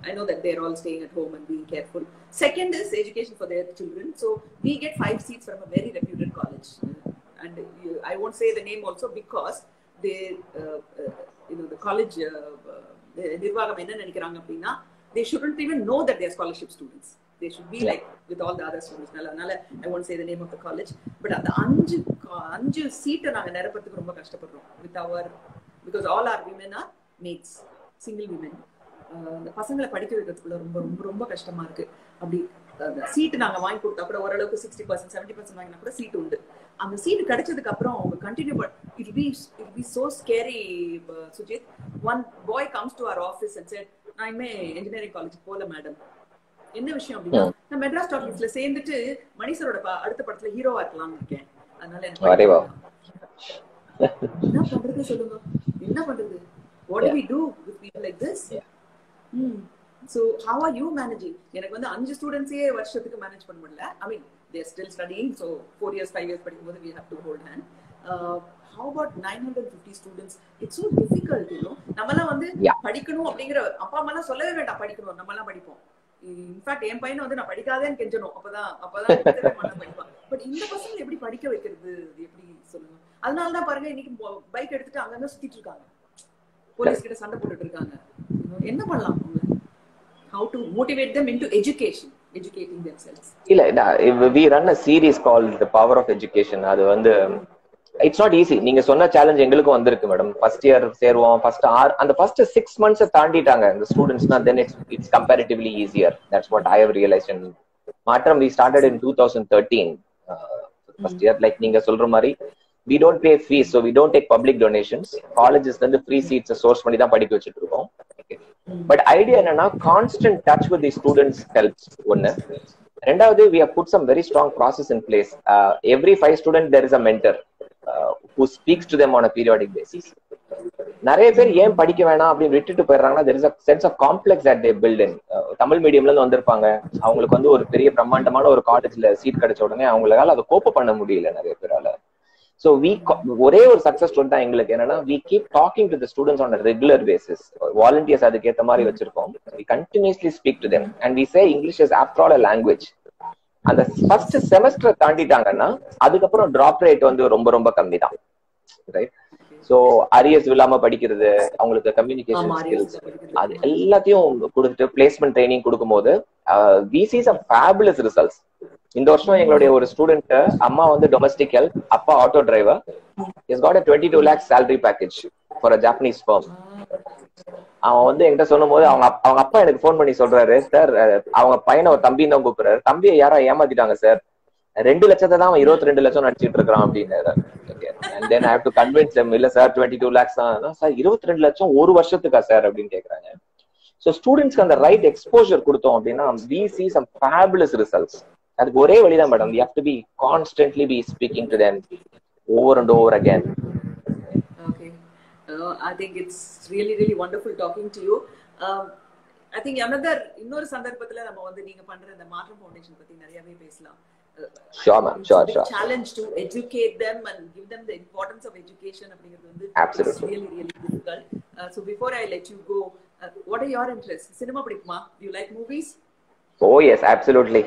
I know that they're all staying at home and being careful. Second is education for their children. So we get 5 seats from a very reputed college. And I won't say the name also because they, the college, நிர்வாகம் என்ன நினைக்கிறாங்க அப்படின்னா, they shouldn't even know that they are scholarship students. They should be like with all the other students. அதனால I won't say the name of the college. But அந்த 5 சீட்டை நாங்க நிரப்புறதுக்கு ரொம்ப கஷ்டப்படுறோம். Because all our women are maids, single women. அந்த பசங்களை படிக்க வைக்கிறதுக்குள்ள ரொம்ப ரொம்ப ரொம்ப கஷ்டமா இருக்கு. அப்படி சீட்டு நாங்க வாங்கி கொடுத்தா கூட ஓரளவுக்கு 60% 70% வாங்கினா கூட சீட் உண்டு. அந்த சீட் கிடைச்சதுக்கு அப்புறம் அவங்க continue it'll be so scary, Sujit. One boy comes to our office and said, நான் இனிமே இன்ஜினியரிங் காலேஜ் போல மேடம். என்ன விஷயம் அப்படின்னா, நான் மெட்ராஸ் டாக்கீஸ்ல சேர்ந்துட்டு மணிசரோட அடுத்த படத்துல ஹீரோவா இருக்கலாம்னு இருக்கேன். அதனால எனக்கு என்ன பண்றது சொல்லுங்க, என்ன பண்றது? What do we do with people like this? So how are you managing? எனக்கு வந்து 5 ஸ்டூடண்ட்ஸே வருஷத்துக்கு மேனேஜ் பண்ண முடியல. I mean they are still studying, so 4 years 5 years படிக்கும்போது we have to hold hand. How about 950 students? It's so difficult, நம்மலாம் வந்து படிக்கணும் அப்படிங்கிற அப்பா அம்மா எல்லாம் சொல்லவே வேண்டாம், படிக்கணும், நம்மலாம் படிப்போம். இன்ஃபேக்ட் என் பையனை வந்து நான் படிக்காதேன்னு கெஞ்சணும், அப்பதான் படிப்பான். பட் இந்த பசங்களை எப்படி படிக்க வைக்கிறது, எப்படி சொல்லுங்க? அதனாலதான் பாருங்க இன்னைக்கு பைக் எடுத்துட்டு அங்கங்க சுத்திட்டு இருக்காங்க, போலீஸ் கிட்ட சண்டை போட்டுட்டு இருக்காங்க. என்ன பண்ணலாம்? How to motivate them into educating themselves? We run a series called The Power of Education. அது வந்து it's not easy. நீங்க சொன்ன சேலஞ்ச் எங்களுக்கும் வந்திருக்கு மேடம். ஃபர்ஸ்ட் இயர் சேருவோம், அந்த ஃபர்ஸ்ட் 6 months தாண்டிட்டாங்க இந்த ஸ்டூடெண்ட்ஸ்னா, then it's comparatively easier. That's what I have realized. in Matram we started in 2013. First year, like நீங்க சொல்ற மாதிரி, we don't pay fees, so we don't take public donations. Colleges வந்து free seats source பண்ணி தான் படிக்க வச்சிட்டு இருக்கோம். But idea என்னன்னா, constant touch with the students helps. ஒன்னு. ரெண்டாவது, we have put some very strong process in place. Every 5 students there is a mentor who speaks to them on a periodic basis. நிறைய பேர் ஏன் படிக்க வேணாம் அப்படின்னு விட்டுட்டு போயிடுறாங்கன்னா, there is a sense of complex that they build in. Tamil மீடியம்ல இருந்து வந்திருப்பாங்க, அவங்களுக்கு வந்து ஒரு பெரிய பிரம்மாண்டமான ஒரு காலேஜ்ல சீட் கிடைச்ச உடனே அவங்களால அதை கோப்ப பண்ண முடியல நிறைய பேரால. So ஒரே ஒரு சக்சஸ் ஸ்டோரி தான் எங்களுக்கு என்னன்னா, we keep talking to the students on a regular basis. Volunteers அதுக்கு ஏத்த மாதிரி வச்சிருக்கோம். We continuously speak to them and we say English is after all a language. அந்த ஃபர்ஸ்ட் செமஸ்டர் தாண்டிட்டாங்கன்னா அதுக்கப்புறம் டிராப் ரேட் வந்து ரொம்ப ரொம்ப கம்மி தான், ரைட்? ஸோ அரியர்ஸ் இல்லாம படிக்கிறது, அவங்களுக்கு கம்யூனிகேஷன் ஸ்கில்ஸ், அது எல்லாத்தையும் கொடுத்துட்டு பிளேஸ்மெண்ட் ட்ரைனிங் கொடுக்கும்போது we see some fabulous results. இந்த வருஷம் எங்களுடைய ஒரு ஸ்டூடெண்ட், அம்மா வந்து டொமஸ்டிக் ஹெல்ப், அப்பா auto driver, is got a 22 lakhs salary package for a Japanese firm. அவன் வந்து என்கிட்ட சொல்லும் போது அவங்க அப்பா எனக்கு ஃபோன் பண்ணி சொல்றாரு, சார் அவங்க பையனை ஒரு தம்பின்னு தான் கூப்பிடுறாரு, தம்பியை யாரா ஏமாத்திட்டாங்க சார், 2 லட்சத்தை தான் அவன் 22 லட்சம் நடிச்சிட்டு இருக்கிறான் அப்படின்னு. And then I have to convince them, இல்ல சார் 22 lakhs தான் சார், 22 லட்சம் ஒரு வருஷத்துக்கா சார் அப்படின்னு கேக்குறாங்க. ஸோ ஸ்டூடெண்ட்ஸ்க்கு அந்த ரைட் எக்ஸ்போஜர் கொடுத்தோம் அப்படின்னா we see some fabulous results. அதுக்கு ஒரே வழிதான் madam, we have to be constantly be speaking to them over and over again. Okay. I think it's really really wonderful talking to you. I think இன்னொரு சந்தர்ப்பத்துல நம்ம வந்து நீங்க பண்ற இந்த மாற்றம் ஃபவுண்டேஷன் பத்தி நிறையவே பேசலாம். Sure ma'am, sure. Challenge to educate them and give them the importance of education அப்படிங்கிறது வந்து absolutely really really difficult. So before I let you go, what are your interests? Cinema பிடிக்குமா? Do you like movies? Oh yes, absolutely.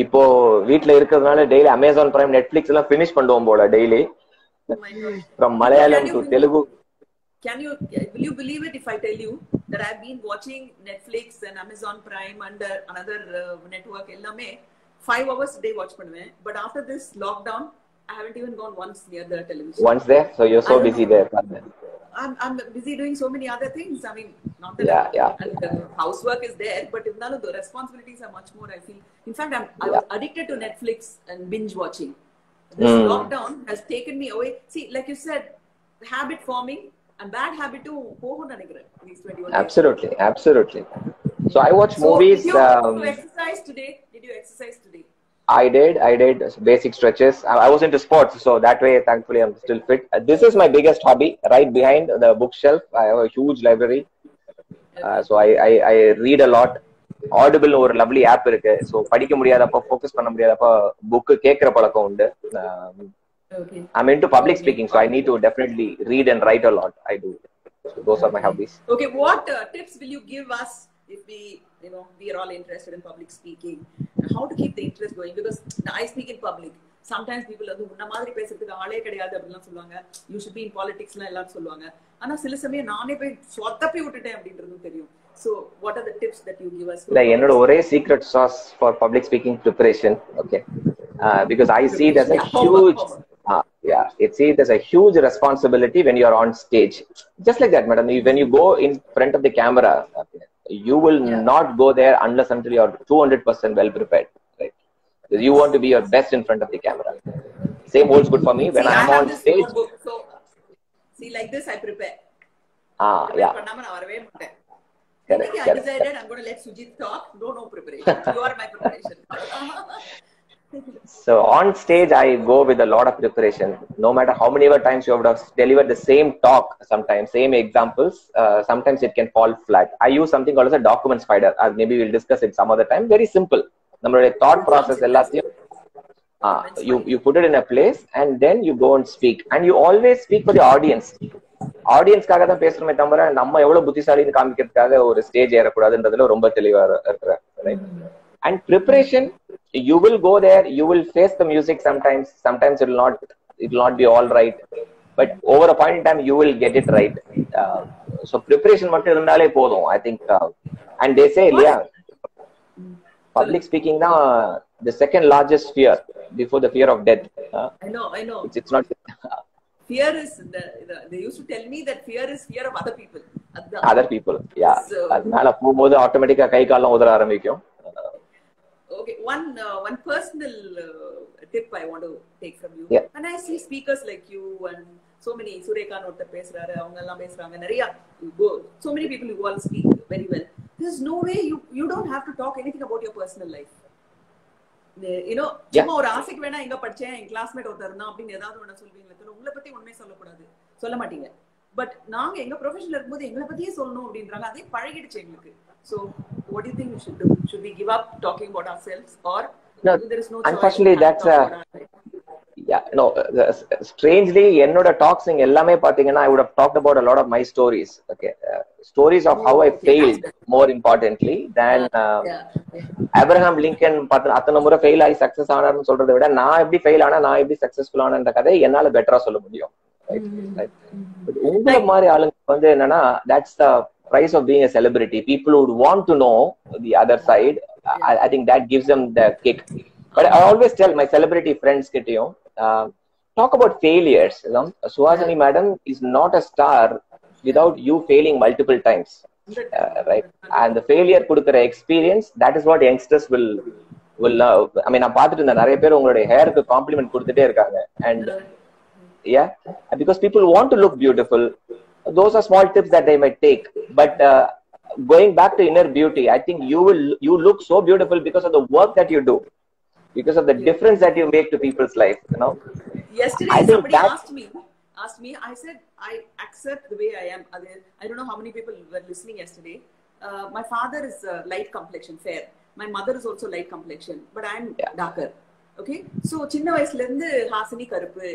இப்போ வீட்ல இருக்கிறதுனால daily Amazon Prime, Netflix எல்லாம் finish பண்ணுவோம் போல daily. From Malayalam to Telugu. Will you believe it if I tell you that I've been watching Netflix and Amazon Prime and another network ellame 5 hours a day watch பண்ணுவேன். But after this lockdown, I haven't even gone once near the television. Once there? So you're so busy there. I'm busy doing so many other things. I mean, not that and the housework is there, but if none of the responsibilities are much more, I feel. In fact, I was addicted to Netflix and binge watching. This lockdown has taken me away. See, like you said, habit forming and bad habit to போகும் நினைக்கிறேன் these 21 days. Absolutely. So I watch movies. Did you exercise today? I did basic stretches. I was into sports, so that way thankfully I'm still fit. This is my biggest hobby, right behind the bookshelf. I have a huge library. So I read a lot. Audible ஒரு lovely app இருக்கு. So படிக்க முடியாதப்ப focus பண்ண முடியாதப்ப book கேக்குற பழக்கம் உண்டு. Okay. I'm into public Okay. speaking, so I need to definitely read and write a lot. I do. So those are my hobbies. Okay, what tips will you give us if we are all interested in public speaking? How to keep the interest going? Because I speak in public. Sometimes people வந்து உன்ன மாதிரி பேசுறதுக்கு ஆளே கிடையாது அப்படிலாம் சொல்லுவாங்க. You should be in politics லாம் எல்லாரும் சொல்லுவாங்க. ஆனா சில சமயம் நானே போய் சொத்தப்பி விட்டுட்டேன் அப்படின்றதும் தெரியும். So what are the tips that you give us? என்னோட ஒரே secret sauce for public speaking preparation. Okay. Because I see it as a huge see it as a huge responsibility when you are on stage. Just like that, madam. When you go in front of the camera, you will not go there unless until you are 200% well prepared. Right? Because you want to be your best in front of the camera. Same holds good for me when I am on stage. Notebook, so see, like this, I prepare. Correct. I decided I'm going to let Sujit talk. No preparation. You are my preparation. So on stage, I go with a lot of preparation. No matter how many times you have delivered the same talk, sometimes same examples, sometimes it can fall flat. I use something called as a document spider. Maybe we'll discuss it some other time. Very simple. Our thought process, you put it in a place and then you go and speak. And you always speak for the audience. ஆடியன்ஸ்க்காக தான் பேசுறமே தவிர நம்ம எவ்வளவு புத்திசாலின்னு காமிக்கிறதுக்காக ஒரு stage ஏறக்கூடாதுன்றதுல ரொம்ப தெளிவா இருக்கிறேன். And preparation, you will go there, you will face the music sometimes it will not be all right, but over a point in time you will get it right. So preparation மட்டும் இருந்தாலே போதும், I think. And they say public speaking now the second largest fear before the fear of death. I know it's not fear is they used to tell me that fear is fear of other people. அதனால போகும்போது ஆட்டோமேட்டிக்கா கை காலம் உதற ஆரம்பிக்கும். Okay, one personal tip I want to take from you. When I see speakers like you and so many, Sureka Notta pesraru, avanga ella pesranga nariya, so many people who all speak very well. There's no way you don't have to talk anything about your personal life. சும்மா ஒரு ஆசைக்கு வேணா எங்க படிச்சேன், என் classmate ஒருத்தர் இருந்தா அப்படின்னு ஏதாவது ஒண்ணு சொல்வீங்களே தவிர உங்களை பத்தி உண்மையை சொல்லக்கூடாது, சொல்ல மாட்டீங்க. பட் நாங்க எங்க ப்ரொஃபஷன்ல இருக்கும்போது எங்களை பத்தியே சொல்லணும் அப்படின்றாங்க. அதே பழகிடுச்சு எங்களுக்கு. So what do you think we should do? Should we give up talking about ourselves, or there is no choice? Unfortunately, that's strangely என்னோட டாக்ஸ் எல்லாமே பாத்தீங்கன்னா I would have talked about a lot of my stories. Okay, stories of how I failed more importantly than Abraham Lincoln அத்தனை முறை fail ஆகி success ஆனார்னு சொல்றதை விட நான் எப்படி ஃபெயில் ஆனா நான் எப்படி சக்சஸ்ஃபுல் ஆனன்ற கதை என்னால பெட்டரா சொல்ல முடியும். உங்களை மாதிரி ஆளுங்க என்னன்னா that's the price of being a celebrity. People would want to know the other side. I think that gives them the kick. But I always tell my celebrity friends kittiyum, talk about failures. Suhasini madam is not a star without you failing multiple times, right? And the failure kudukra experience, that is what youngsters will love. I mean, நான் பார்த்துட்டு இருந்தேன் நிறைய பேர் உங்களுடைய ஹேருக்கு complement கொடுத்துட்டே இருக்காங்க. And because people want to look beautiful. Those are small tips that they might take, but going back to inner beauty, I think you look so beautiful because of the work that you do, because of the difference that you make to people's life. Yesterday somebody asked me, I said I accept the way I am. I don't know how many people were listening yesterday. My father is light complexion, fair. My mother is also light complexion, but I am darker. Okay, so சின்ன வயசுல இருந்து ஹாசினி கருப்பு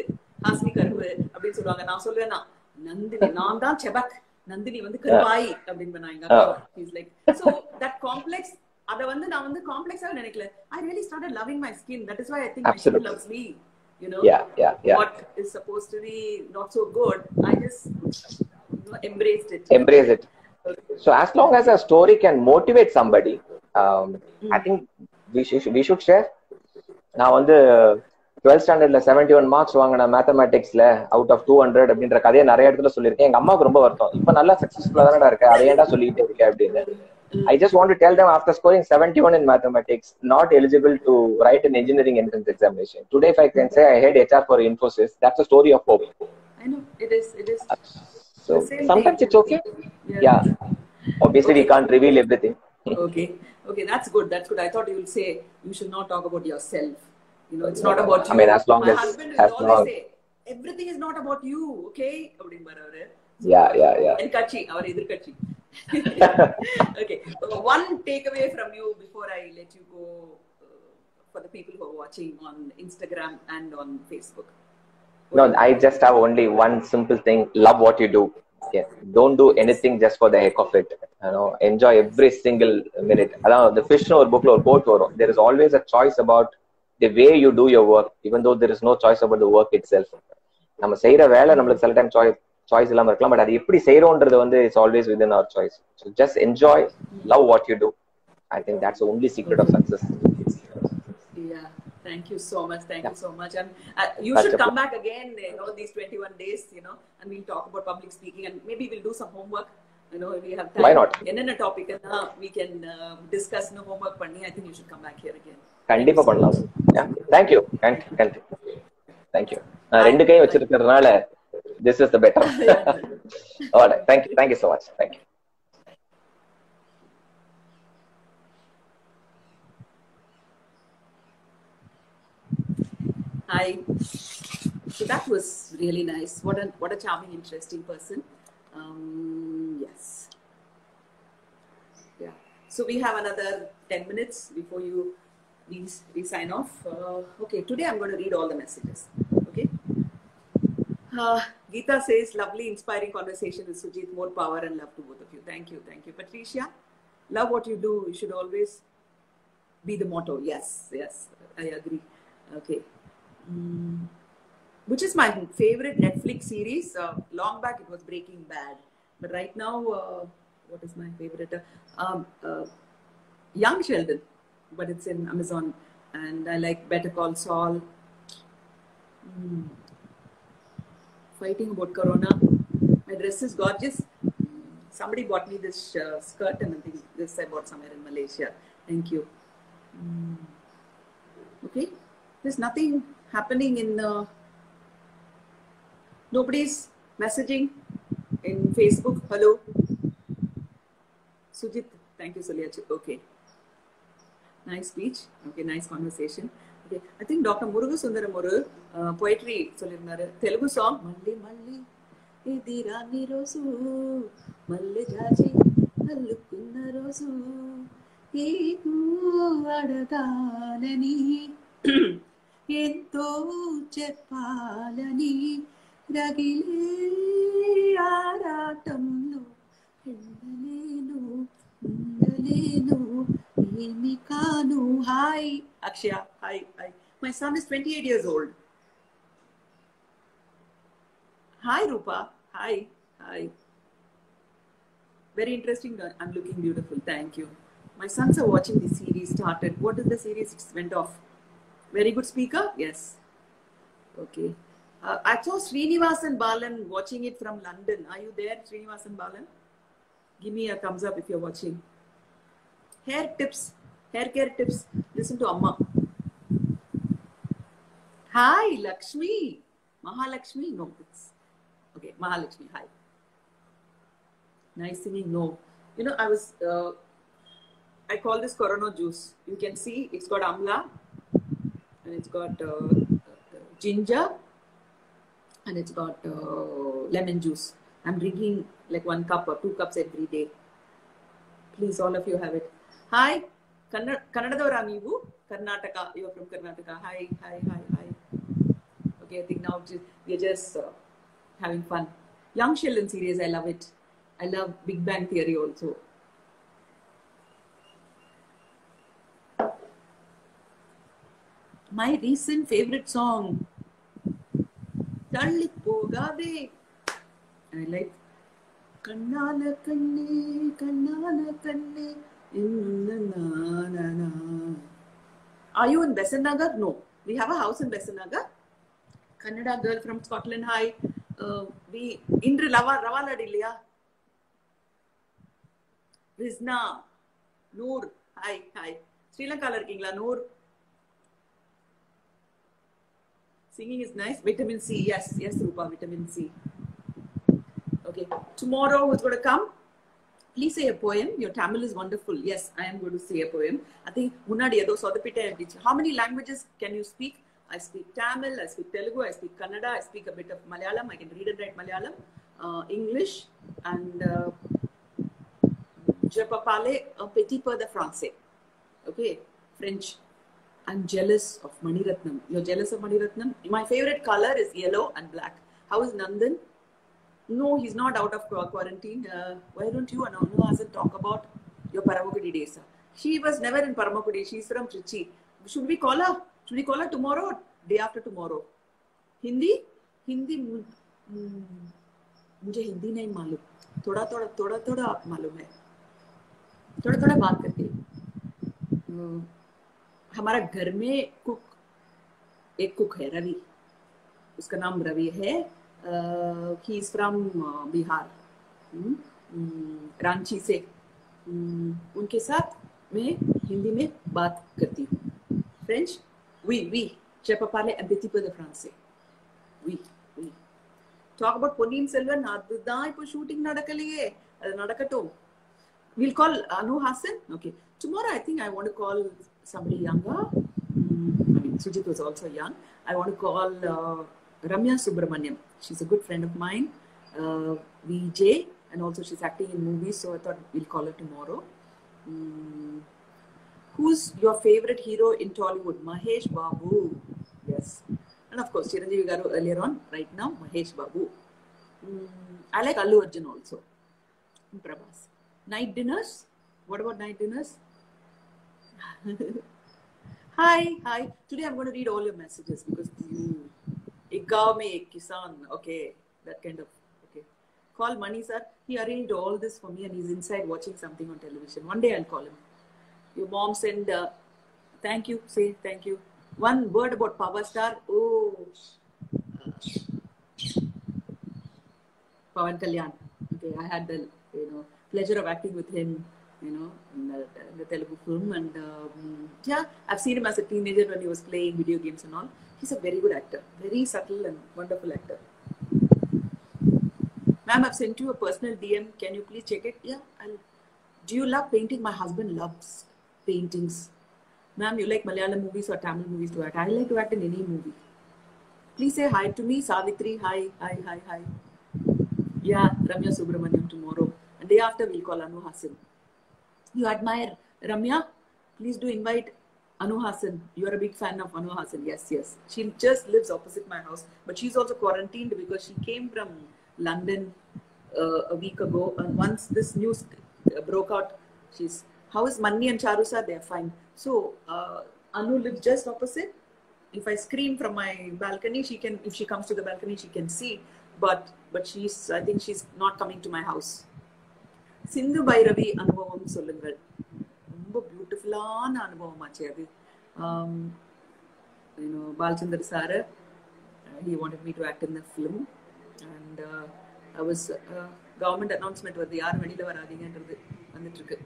அப்படின்னு சொல்லுவாங்க. நான் சொல்லுவேன்னா நந்தினி நான் தான் செபக், நந்தினி வந்து கருவாய் அப்படின்னு எங்க அப்பா. He's like, so that complex, அத வந்து நான் வந்து காம்ப்ளெக்ஸா நினைக்கல. I really started loving my skin. That is why I think my skin loves me. What is supposed to be not so good, I just embraced it. Embrace it. So as long as a story can motivate somebody, I think we should share. நான் வந்து 12th ஸ்டாண்டர்ட்ல 71 marks வாங்கின மேத்தமேட்டிக்ஸ்ல out of 200 அப்படின்ற கதையை நிறைய இடத்துல சொல்லியிருக்கேன். எங்க அம்மாவுக்கு ரொம்ப வருத்தம், இப்ப நல்லா சக்சஸ்ஃபுல்லா தானடா இருக்க, அதை ஏன்டா சொல்லிக்கிட்டே இருக்க அப்படின்னு. I just want to tell them, after scoring 71 in mathematics, not eligible to write an engineering entrance examination. Today, if I can say I had HR for Infosys, that's a story of hope. I know, it is. So sometimes it's okay. Yeah. Obviously, we can't reveal everything. Okay, that's good. I thought you will say you should not talk about yourself. It's not about you. I mean, as long my as husband will always say everything is not about you, okay? Yeah. En kachi, our edir kachi. Okay. One takeaway from you before I let you go, for the people who are watching on Instagram and on Facebook. No, I just have only one simple thing: love what you do. Yeah, don't do anything just for the heck of it. Enjoy every single minute. The fish or book or quote, there is always a choice about the way you do your work, even though there is no choice about the work itself. நம்ம செய்யற வேலை நம்மளுக்கு சில time choice இல்லாம இருக்கலாம், but அது எப்படி செய்யறோன்றது வந்து it's always within our choice. So just enjoy, love what you do. I think that's the only secret of success. Yeah, thank you so much. Thank you so much. And you That's should come back again, these 21 days, and we'll talk about public speaking, and maybe we'll do some homework. If we have time. Why not? Enna topic we can discuss homework panni. I think you should come back here again. கண்டிப்பா பண்ணலாம். Yeah, thank you. Thank you. ரெண்டு கை வச்சிருக்கிறதுனால this is the better. All right, thank you so much. Thank you. Hi. So that was really nice. What a charming, interesting person. Yes. Yeah. So we have another 10 minutes before we sign off. Okay. Today I'm going to read all the messages. Okay. Geeta says, lovely, inspiring conversation with Sujit. More power and love to both of you. Thank you. Patricia, love what you do. You should always be the motto. Yes, I agree. Okay. Which is my favorite Netflix series. Long back it was Breaking Bad, but right now, what is my favorite? Young Sheldon, but it's in Amazon, and I like Better Call Saul. Fighting about Corona. My dress is gorgeous. Somebody bought me this skirt, and I think this I bought somewhere in Malaysia. Thank you. Okay, there's nothing happening in. Nobody's messaging in Facebook. Hello, Sujit. Thank you, Soliachi. Okay, nice speech. Okay, nice conversation. Okay, I think Dr. Muruga Sundaram oru poetry sollirunnaru. Telugu song Malli Malli Idirani Rosu Malle Jaji Allukunna Rosu Eeku Adagalani Ento Cheppalani Ragile Aratamlo Undalenu Emi Kanu. Hi Akshaya. Hi. My son is 28 years old. Hi Rupa. Hi. Very interesting. I'm looking beautiful. Thank you. My sons are watching the series started. What is the series? It went off. Very good speaker? Yes. Okay. I saw Srinivasan Balan watching it from London. Are you there, Srinivasan Balan? Give me a thumbs up if you're watching. Hair care tips. Listen to Amma. Hi, Lakshmi. Mahalakshmi? No, it's okay. Mahalakshmi, hi. Nice singing. No. I call this Corona juice. You can see it's got amla and it's got ginger and it's got lemon juice. I'm drinking like 1 cup or 2 cups every day. Please, all of you have it. Hi, Kannadadavara neevu? Karnataka. You're from Karnataka. Hi. Okay, I think now we're just having fun. Young Sheldon series, I love it. I love Big Bang Theory also. My recent favorite song, Talli Pogade. I like Kannala Kanne. Are you in Besant Nagar? No. We have a house in Besant Nagar. Kannada girl from Scotland. Hi. We Indra Ravala Dilia. Rizna. Noor. Hi. Sri Lanka Kingla. Noor. Singing is nice. Vitamin C. Yes, Rupa. Vitamin C. Okay. Tomorrow, who's going to come? Please say a poem. Your Tamil is wonderful. Yes, I am going to say a poem. I think Munadi Edo Sodapita. How many languages can you speak? I speak Tamil, I speak Telugu, I speak Kannada, I speak a bit of Malayalam. I can read and write Malayalam, English, and Je peux parler un petit peu de français. Okay, French. I'm jealous of Maniratnam. You're jealous of Maniratnam? My favorite color is yellow and black. How is Nandan? No, he's not out of quarantine. Why don't you and Anu Hasan talk about your Paramakudi days? She was never in Paramakudi. She's from Trichy. Should we call her? Should we call her tomorrow or day after tomorrow? Hindi? Hindi? मुझे हिंदी नहीं मालूम. थोड़ा मालूम है. थोड़ा बात करके. हमारा घर में एक कुक है रवि. उसका नाम रवि है. He is from Bihar. Ranchi से. उनके साथ मैं हिंदी में बात करती हूँ. French? Oui. Je peux parler un petit peu de français. Oui. Talk about Ponniyin Selvan. அதுதான் இப்போ ஷூட்டிங் நடக்கலையே. அது நடக்கட்டும். We'll call Anu Hasan. Okay. Tomorrow I think I want to call somebody younger. I mean, Sujit was also young. I want to call Ramya Subramaniam. She's a good friend of mine. VJ. And also she's acting in movies. So I thought we'll call her tomorrow. Who's your favorite hero in Tollywood? Mahesh Babu. Yes. And of course, Chiranjeevi Garu earlier on. Right now, Mahesh Babu. I like Allu Arjun also. Prabhas. Night dinners? What about night dinners? Hi. Today I'm going to read all your messages because you... Ek gaon mein ek kisan. Okay. That kind of... Okay. Call Mani sir. He arranged all this for me and he's inside watching something on television. One day I'll call him. Your mom sent... thank you. Say thank you. One word about Power Star. Oh... Pawan Kalyan. Okay. I had the, pleasure of acting with him, in the Telugu film. And yeah, I've seen him as a teenager when he was playing video games and all. He's a very good actor. Very subtle and wonderful actor. Ma'am, I've sent you a personal DM. Can you please check it? Yeah, Do you love painting? My husband loves paintings. Ma'am, you like Malayalam movies or Tamil movies to act? I like to act in any movie. Please say hi to me. Savitri, hi. Yeah, Ramya Subramaniam tomorrow. And day after, we'll call Anu Hasan. You admire Ramya? Please do invite Anu Hasan. You're a big fan of Anu Hasan. Yes. She just lives opposite my house. But she's also quarantined because she came from London a week ago. And once this news broke out, how is Manni and Charusa? They're fine. So, Anu lives just opposite. If I scream from my balcony, if she comes to the balcony, she can see. But I think she's not coming to my house. Sindhu Bhairavi அனுபவம் சொல்லுங்கள். ரொம்ப பியூட்டிஃபுல்லான அனுபவம் ஆச்சு அது. Balchandar sir, he wanted me to act in the film. And I was government announcement வருது யாரும் வெளியில வராதீங்கன்றது வந்துட்டு இருக்கு.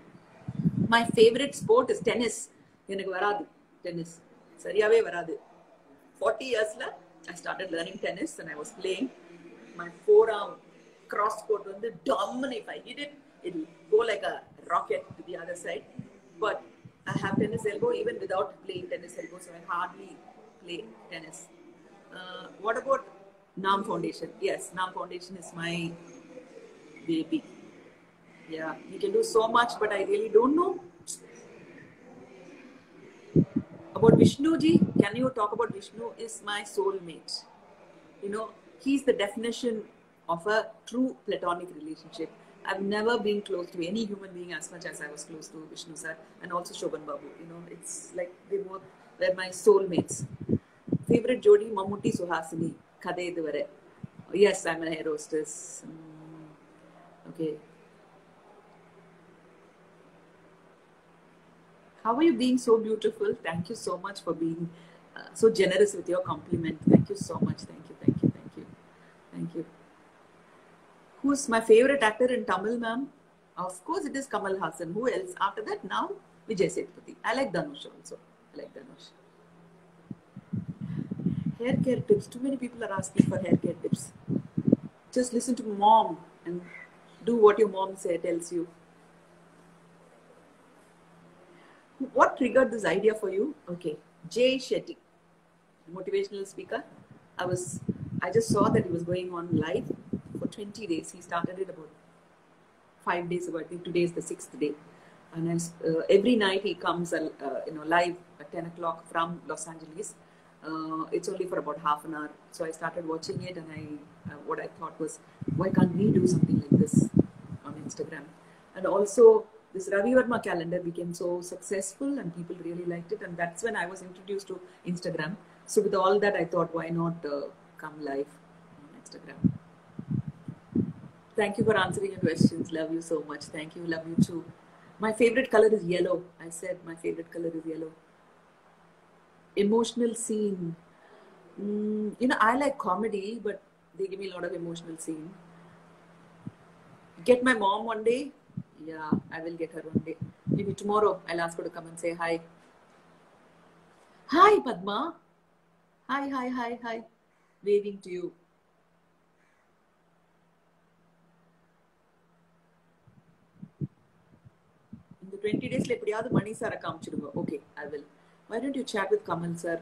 My favorite sport is tennis. எனக்கு வராது tennis. சரியாவே வராது. 40 yearsல I started learning tennis and I was playing. My forearm cross court வந்து dominate. If I hit it, it'll go like a rocket to the other side. But I have tennis elbow even without playing tennis elbow, so I hardly play tennis. What about Naam Foundation? Yes, Naam Foundation is my baby. Yeah, you can do so much, but I really don't know. About Vishnu ji, can you talk about Vishnu? Is my soulmate. He's the definition of a true platonic relationship. I've never been close to any human being as much as I was close to Vishnu sir and also Shobhan Babu. It's like they both were my soulmates. Favorite Jodi, Mammootty Suhasini, Kadhe Iduvare. Yes, I'm an air hostess. Okay. How are you being so beautiful? Thank you so much for being so generous with your compliment. Thank you so much. Thank you. Who's my favorite actor in Tamil, ma'am? Of course, it is Kamal Haasan. Who else? After that, now, Vijay Sethupathi. I like Dhanush also. Hair care tips. Too many people are asking for hair care tips. Just listen to mom and do what your mom tells you. What triggered this idea for you? Okay. Jay Shetty, motivational speaker. I just saw that he was going on live for 20 days. He started it about 5 days ago. I think today is the 6th day. And every night he comes live at 10 o'clock from Los Angeles. It's only for about half an hour. So I started watching it, and what I thought was, why can't we do something like this on Instagram? And also, this Ravi Verma calendar became so successful and people really liked it. And that's when I was introduced to Instagram. So with all that, I thought, why not come live on Instagram? Thank you for answering your questions. Love you so much. Thank you. Love you too. My favorite color is yellow. I said my favorite color is yellow. Emotional scene. I like comedy, but they give me a lot of emotional scene. Get my mom one day. Yeah, I will get her one day. Maybe tomorrow I'll ask her to come and say hi. Hi, Padma. Hi. Waving to you. In the 20 days, Mani sir okay, I will. Why don't you chat with Kamal sir?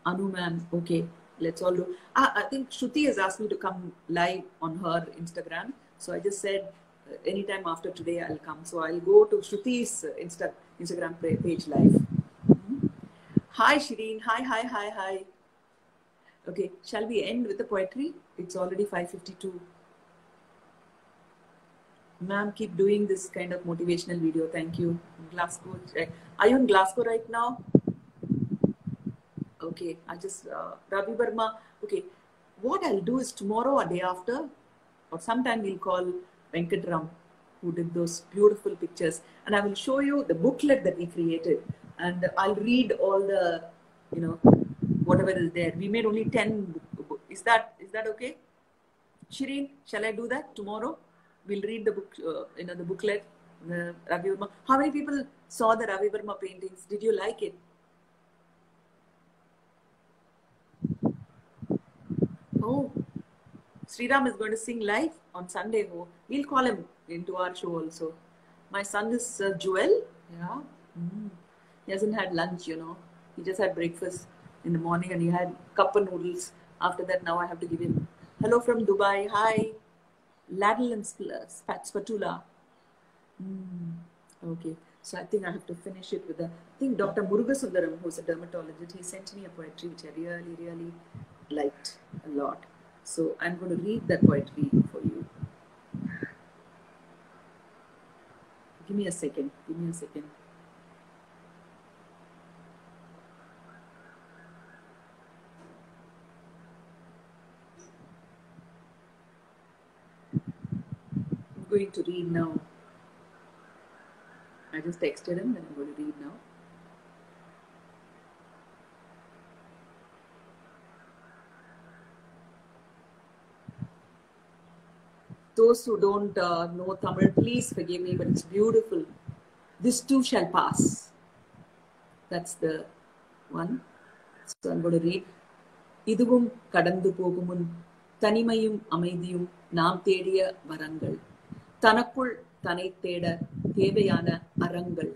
Anu ma'am, okay, let's all do. I think Shruti has asked me to come live on her Instagram. So I just said, anytime after today, I'll come. So I'll go to Shruti's Instagram page live. Hi, Shireen. Hi. Okay, shall we end with the poetry? It's already 5:52. Ma'am, keep doing this kind of motivational video. Thank you. Glasgow. Are you in Glasgow right now? Okay, I just, Ravi Verma. Okay, what I'll do is tomorrow or day after, or sometime we'll call Venkatram, who did those beautiful pictures. And I will show you the booklet that he created. And I'll read all the, whatever is there. We made only 10. Is that okay? Shireen, shall I do that tomorrow? We'll read the book, the booklet, the Ravi Verma. How many people saw the Ravi Verma paintings? Did you like it? Oh, Sriram is going to sing live on Sunday. Oh, we'll call him into our show also. My son is Joel. Yeah. He hasn't had lunch, He just had breakfast in the morning and he had cup of noodles. After that, now I have to give him. Hello from Dubai. Hi. Ladle and spatula. Okay. So I think I have to finish it with I think Dr. Murugasundaram, who's a dermatologist, he sent me a poetry which I really, really liked a lot. So I'm going to read that poetry for you. Give me a second. I'm going to read now. I just texted him, then I'm going to read now. Those who don't know Tamil, please forgive me, but it's beautiful. This too shall pass. That's the one. So I'm going to read. Iduvum kadandu pogumun, tanimayum amaidiyum, naam thediya varangal. Tanakkul thanai theda, thevayana arangal.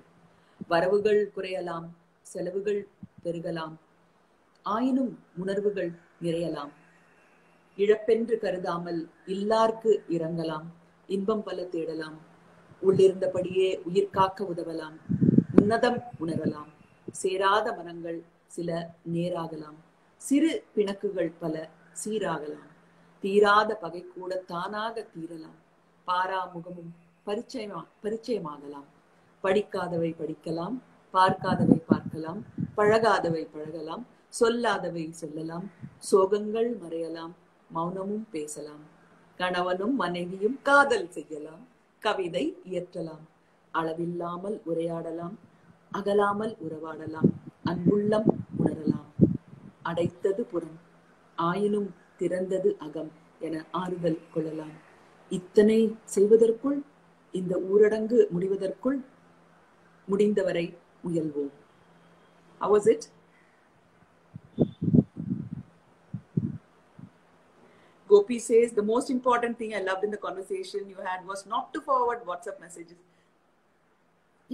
Varavugal kureyalam, selavugal perugalam. Ayinum unarvugal nirayalam. இழப்பென்று கருதாமல் இல்லார்க்கு இறங்கலாம், இன்பம் பல தேடலாம், உள்ளிருந்தபடியே உயிர் காக்க உதவலாம், உன்னதம் உணரலாம், சேராத மனங்கள் சில நேராகலாம், சிறு பிணக்குகள் பல சீராகலாம், தீராத பகை கூட தானாக தீரலாம், பாராமுகமும் பரிச்சயமாகலாம், படிக்காதவை படிக்கலாம், பார்க்காதவை பார்க்கலாம், பழகாதவை பழகலாம், சொல்லாதவை சொல்லலாம், சோகங்கள் மறையலாம், மௌனமும் பேசலாம், கணவனும் மனைவியும் காதல் செய்யலாம், கவிதை இயற்றலாம், அளவில்லாமல் உரையாடலாம், அகலாமல் உறவாடலாம், அன்புள்ளம் உணரலாம், அடைத்தது புறம் ஆயினும் திறந்தது அகம் என ஆறுதல் கொள்ளலாம். இத்தனை செய்வதற்குள் இந்த ஊரடங்கு முடிவதற்குள் முடிந்தவரை முயல்வோம். How was it? Gopi says, the most important thing I loved in the conversation you had was not to forward WhatsApp messages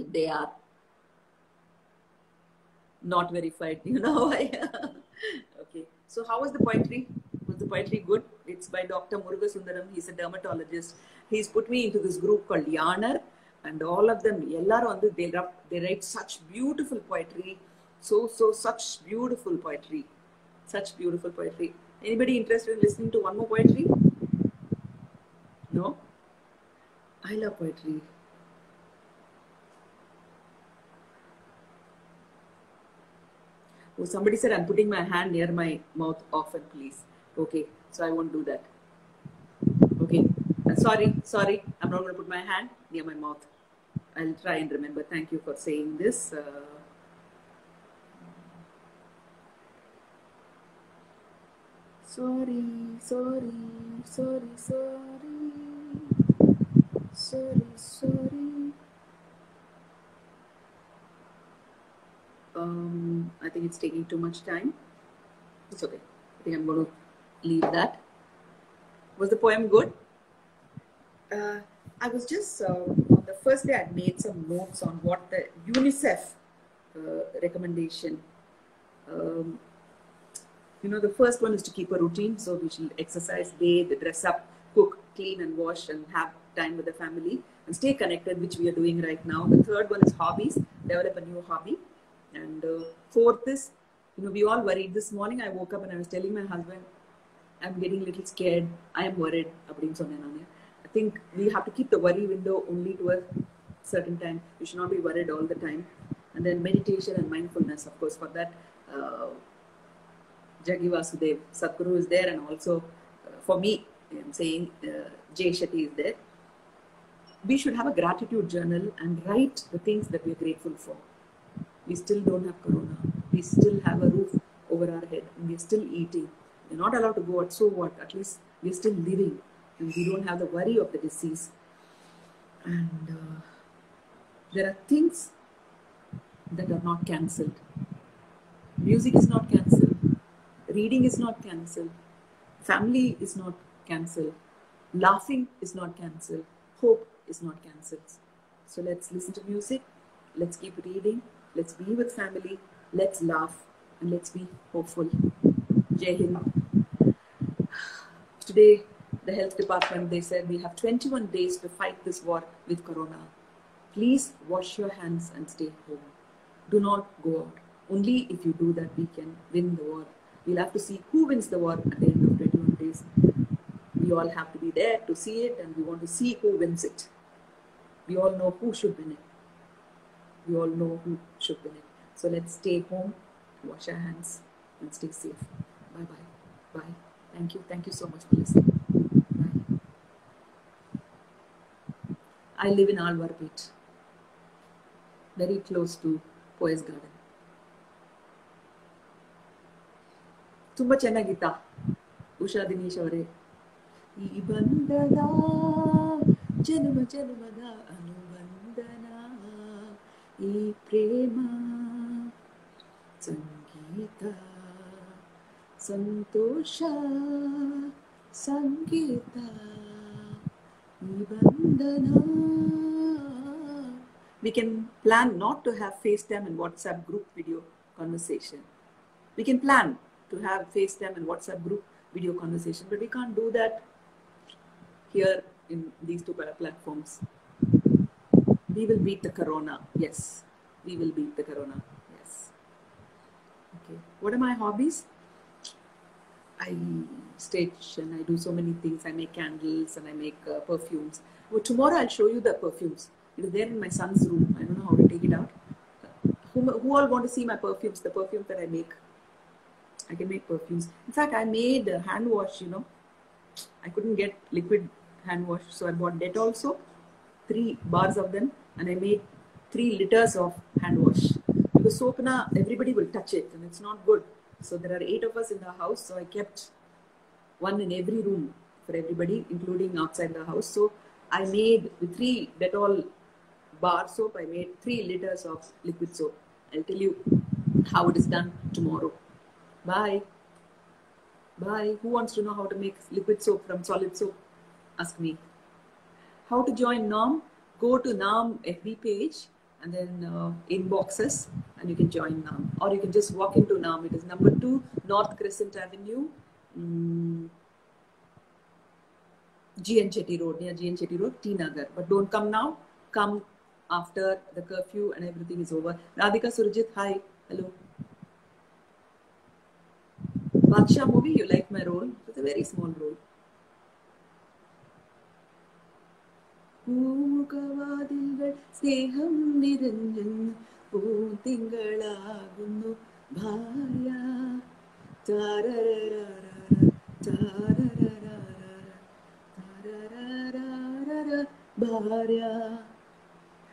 if they are not verified. You know why? Okay. So how was the poetry? Was the poetry good? It's by Dr. Murugasundaram. He's a dermatologist. He's put me into this group called Yanar, and all of them, they write such beautiful poetry. Such beautiful poetry. Such beautiful poetry. Anybody interested in listening to one more poetry? No? I love poetry. Oh, somebody said I'm putting my hand near my mouth often, please. Okay, so I won't do that. Okay, sorry. I'm not going to put my hand near my mouth. I'll try and remember. Thank you for saying this. Sorry. I think it's taking too much time. It's okay. I think I'm going to leave that. Was the poem good? I was just, on the first day, I made some notes on what the UNICEF recommendation. The first one is to keep a routine. So we should exercise, bathe, dress up, cook, clean and wash, and have time with the family and stay connected, which we are doing right now. The third one is hobbies, develop a new hobby. And fourth is, we all worried. This morning I woke up and I was telling my husband, I'm getting a little scared. I am worried. I think we have to keep the worry window only to a certain time. We should not be worried all the time. And then meditation and mindfulness, of course, for that, Jaggi Vasudev, Sadhguru is there, and also for me, I'm saying Jay Shetty is there. We should have a gratitude journal and write the things that we are grateful for. We still don't have corona. We still have a roof over our head, and we are still eating. We're not allowed to go out, so what? At least we're still living, and we don't have the worry of the disease. And there are things that are not cancelled. Music is not cancelled. Reading is not cancelled. Family is not cancelled. Laughing is not cancelled. Hope is not cancelled. So let's listen to music. Let's keep reading. Let's be with family. Let's laugh. And let's be hopeful. Jai Hind. Today, the health department, they said we have 21 days to fight this war with corona. Please wash your hands and stay home. Do not go out. Only if you do that, we can win the war. We'll have to see who wins the war at the end of 21 days. We all have to be there to see it, and we want to see who wins it. We all know who should win it. We all know who should win it. So let's stay home, wash our hands, and stay safe. Bye-bye. Bye. Thank you. Thank you so much for listening. Bye. I live in Alwarpet, very close to Poise Garden. ತುಂಬಾ ಚೆನ್ನಾಗಿತ್ತ ಉಷಾ ದಿನೇಶ್ ಅವರೇ. ಈ ಬಂಧನ ಜನ್ಮ ಜನ್ಮದ ಅನುಬಂಧನ, ಈ ಪ್ರೇಮ ಸಂಗೀತ ಸಂತೋಷ ಸಂಗೀತ, ಈ ಬಂಧನ. We can plan not to have FaceTime and WhatsApp group video conversation. We can plan to have FaceTime and WhatsApp group video conversation, but we can't do that here in these two platforms. We will beat the corona. Yes, we will beat the corona. Yes. Okay. What are my hobbies? I stitch and I do so many things. I make candles and I make perfumes. Well, tomorrow I'll show you the perfumes. It is there in my son's room. I don't know how to take it out. Who all want to see my perfumes? The perfumes that I make. I can make perfumes. In fact, I made hand wash, I couldn't get liquid hand wash. So I bought Dettol soap, 3 bars of them. And I made 3 liters of hand wash. Because soap, everybody will touch it and it's not good. So there are 8 of us in the house. So I kept one in every room for everybody, including outside the house. So I made with 3 Dettol bar soap, I made 3 liters of liquid soap. I'll tell you how it is done tomorrow. Bye. Bye. Who wants to know how to make liquid soap from solid soap? Ask me. How to join NARM? Go to NARM FB page and then inboxes and you can join NARM. Or you can just walk into NARM. It is number 2 North Crescent Avenue, GN Chetty Road, near GN Chetty Road, T Nagar. But don't come now. Come after the curfew and everything is over. Radhika Surjit, hi. Hello. Baksha movie, you like my role? It's a very small role. പൂമുഖവാതിൽകൾ സ്നേഹം നിറഞ്ഞെന്ന് പൂത്തിങ്കളാകുന്നു ഭാര്യ ഭാര്യ.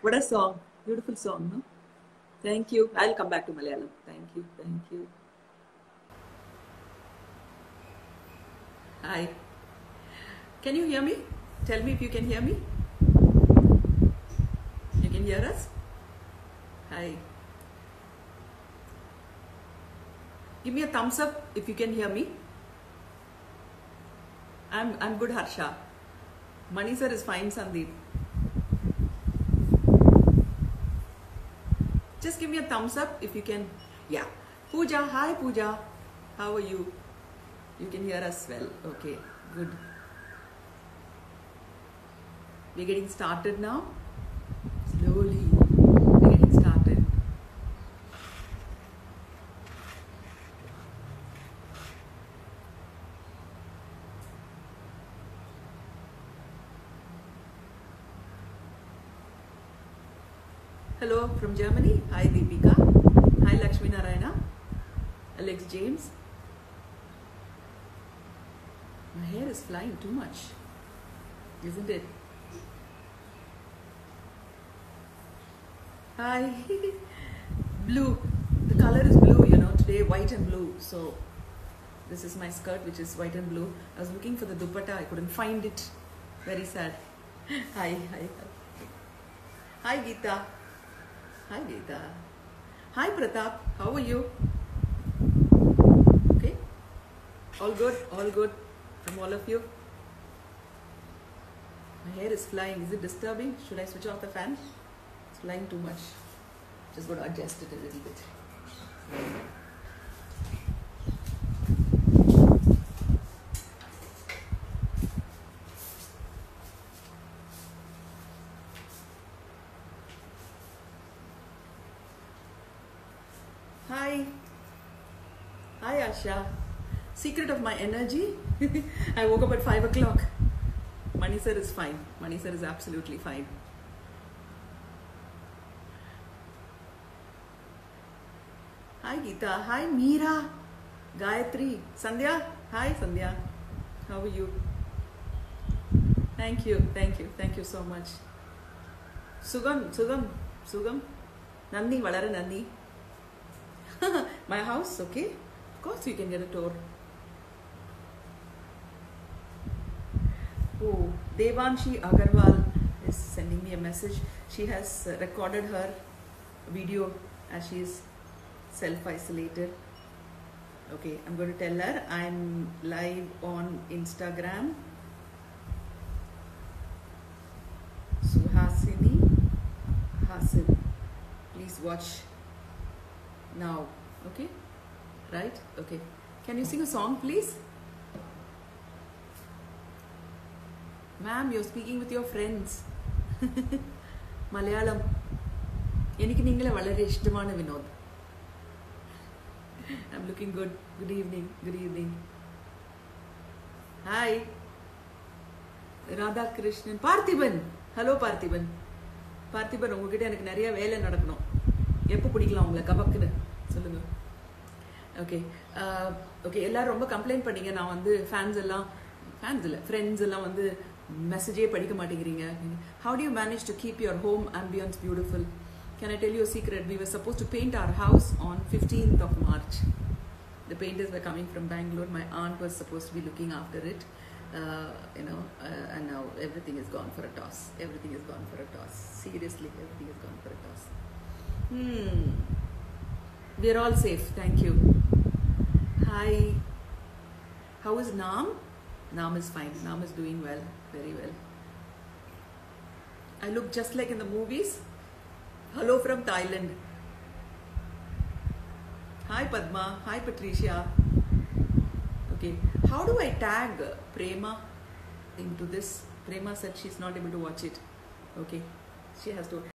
What a song. Beautiful song, no? Thank you. I'll come back to Malayalam. Thank you. Thank you. Hi. Can you hear me? Tell me if you can hear me. You can hear us? Hi. Give me a thumbs up if you can hear me. I'm good, Harsha. Mani sir is fine, Sandeep. Just give me a thumbs up if you can. Yeah. Pooja, hi Pooja. How are you? You can hear us well. Okay, good. We're getting started now. Slowly. We're getting started. Hello from Germany. Hi Deepika. Hi Lakshmi Narayana. Alex James. My hair is flying too much, isn't it? Hi. Blue. The color is blue, you know, today white and blue. So this is my skirt, which is white and blue. I was looking for the dupatta. I couldn't find it. Very sad. Hi. Hi. Hi Geeta. Hi Geeta. Hi Pratap. How are you? Okay. All good. All good from all of you. My hair is flying. Is it disturbing? Should I switch off the fan? It's flying too much. Just got to adjust it a little bit. Hi. Hi Asha. Secret of my energy? I woke up at 5 o'clock. Mani sir is fine. Mani sir is absolutely fine. Hi Geeta. Hi Meera. Gayatri. Sandhya. Hi Sandhya. How are you? Thank you. Thank you. Thank you so much. Sugam. Nandi, Valara Nandi. My house, okay? Of course you can get a tour. Oh, Devanshi Agarwal is sending me a message. She has recorded her video as she is self-isolated. Okay, I'm going to tell her I'm live on Instagram. Suhasini Hasil. Please watch now. Okay? Right? Okay. Can you sing a song, please? Ma'am, you're speaking with your friends. Malayalam. എനിക്ക് നിങ്ങളെ വളരെ ഇഷ്ടമാണ് Vinod. I'm looking good. Good evening. Good evening. Hi. Radha Krishnan. Parthiban. Hello Parthiban. Parthiban, உங்ககிட்ட எனக்கு நிறைய வேலை நடக்கணும். எப்போ பிடிக்கலாம் உங்களை கபக்குன்னு சொல்லுங்க. Okay okay. எல்லாரும் ரொம்ப கம்ப்ளைண்ட் பண்ணீங்க. நான் வந்து ஃப்ரெண்ட்ஸ் எல்லாம் வந்து மெசேஜே படிக்க மாட்டேங்கிறீங்க. How do you manage to keep your home ambience beautiful? Can I tell you a secret? We were supposed to paint our house on 15th of March. The painters were coming from Bangalore. My aunt was supposed to be looking after it, and now everything is gone for a toss. Everything is gone for a toss. Seriously, everything is gone for a toss. We are all safe. Thank you. Hi. How is Nam? Nam is fine. Nam is doing well. Very well. I look just like in the movies. Hello from Thailand. Hi Padma. Hi Patricia. Okay. How do I tag Prema? into this. Prema said she's not able to watch it. Okay, she has to.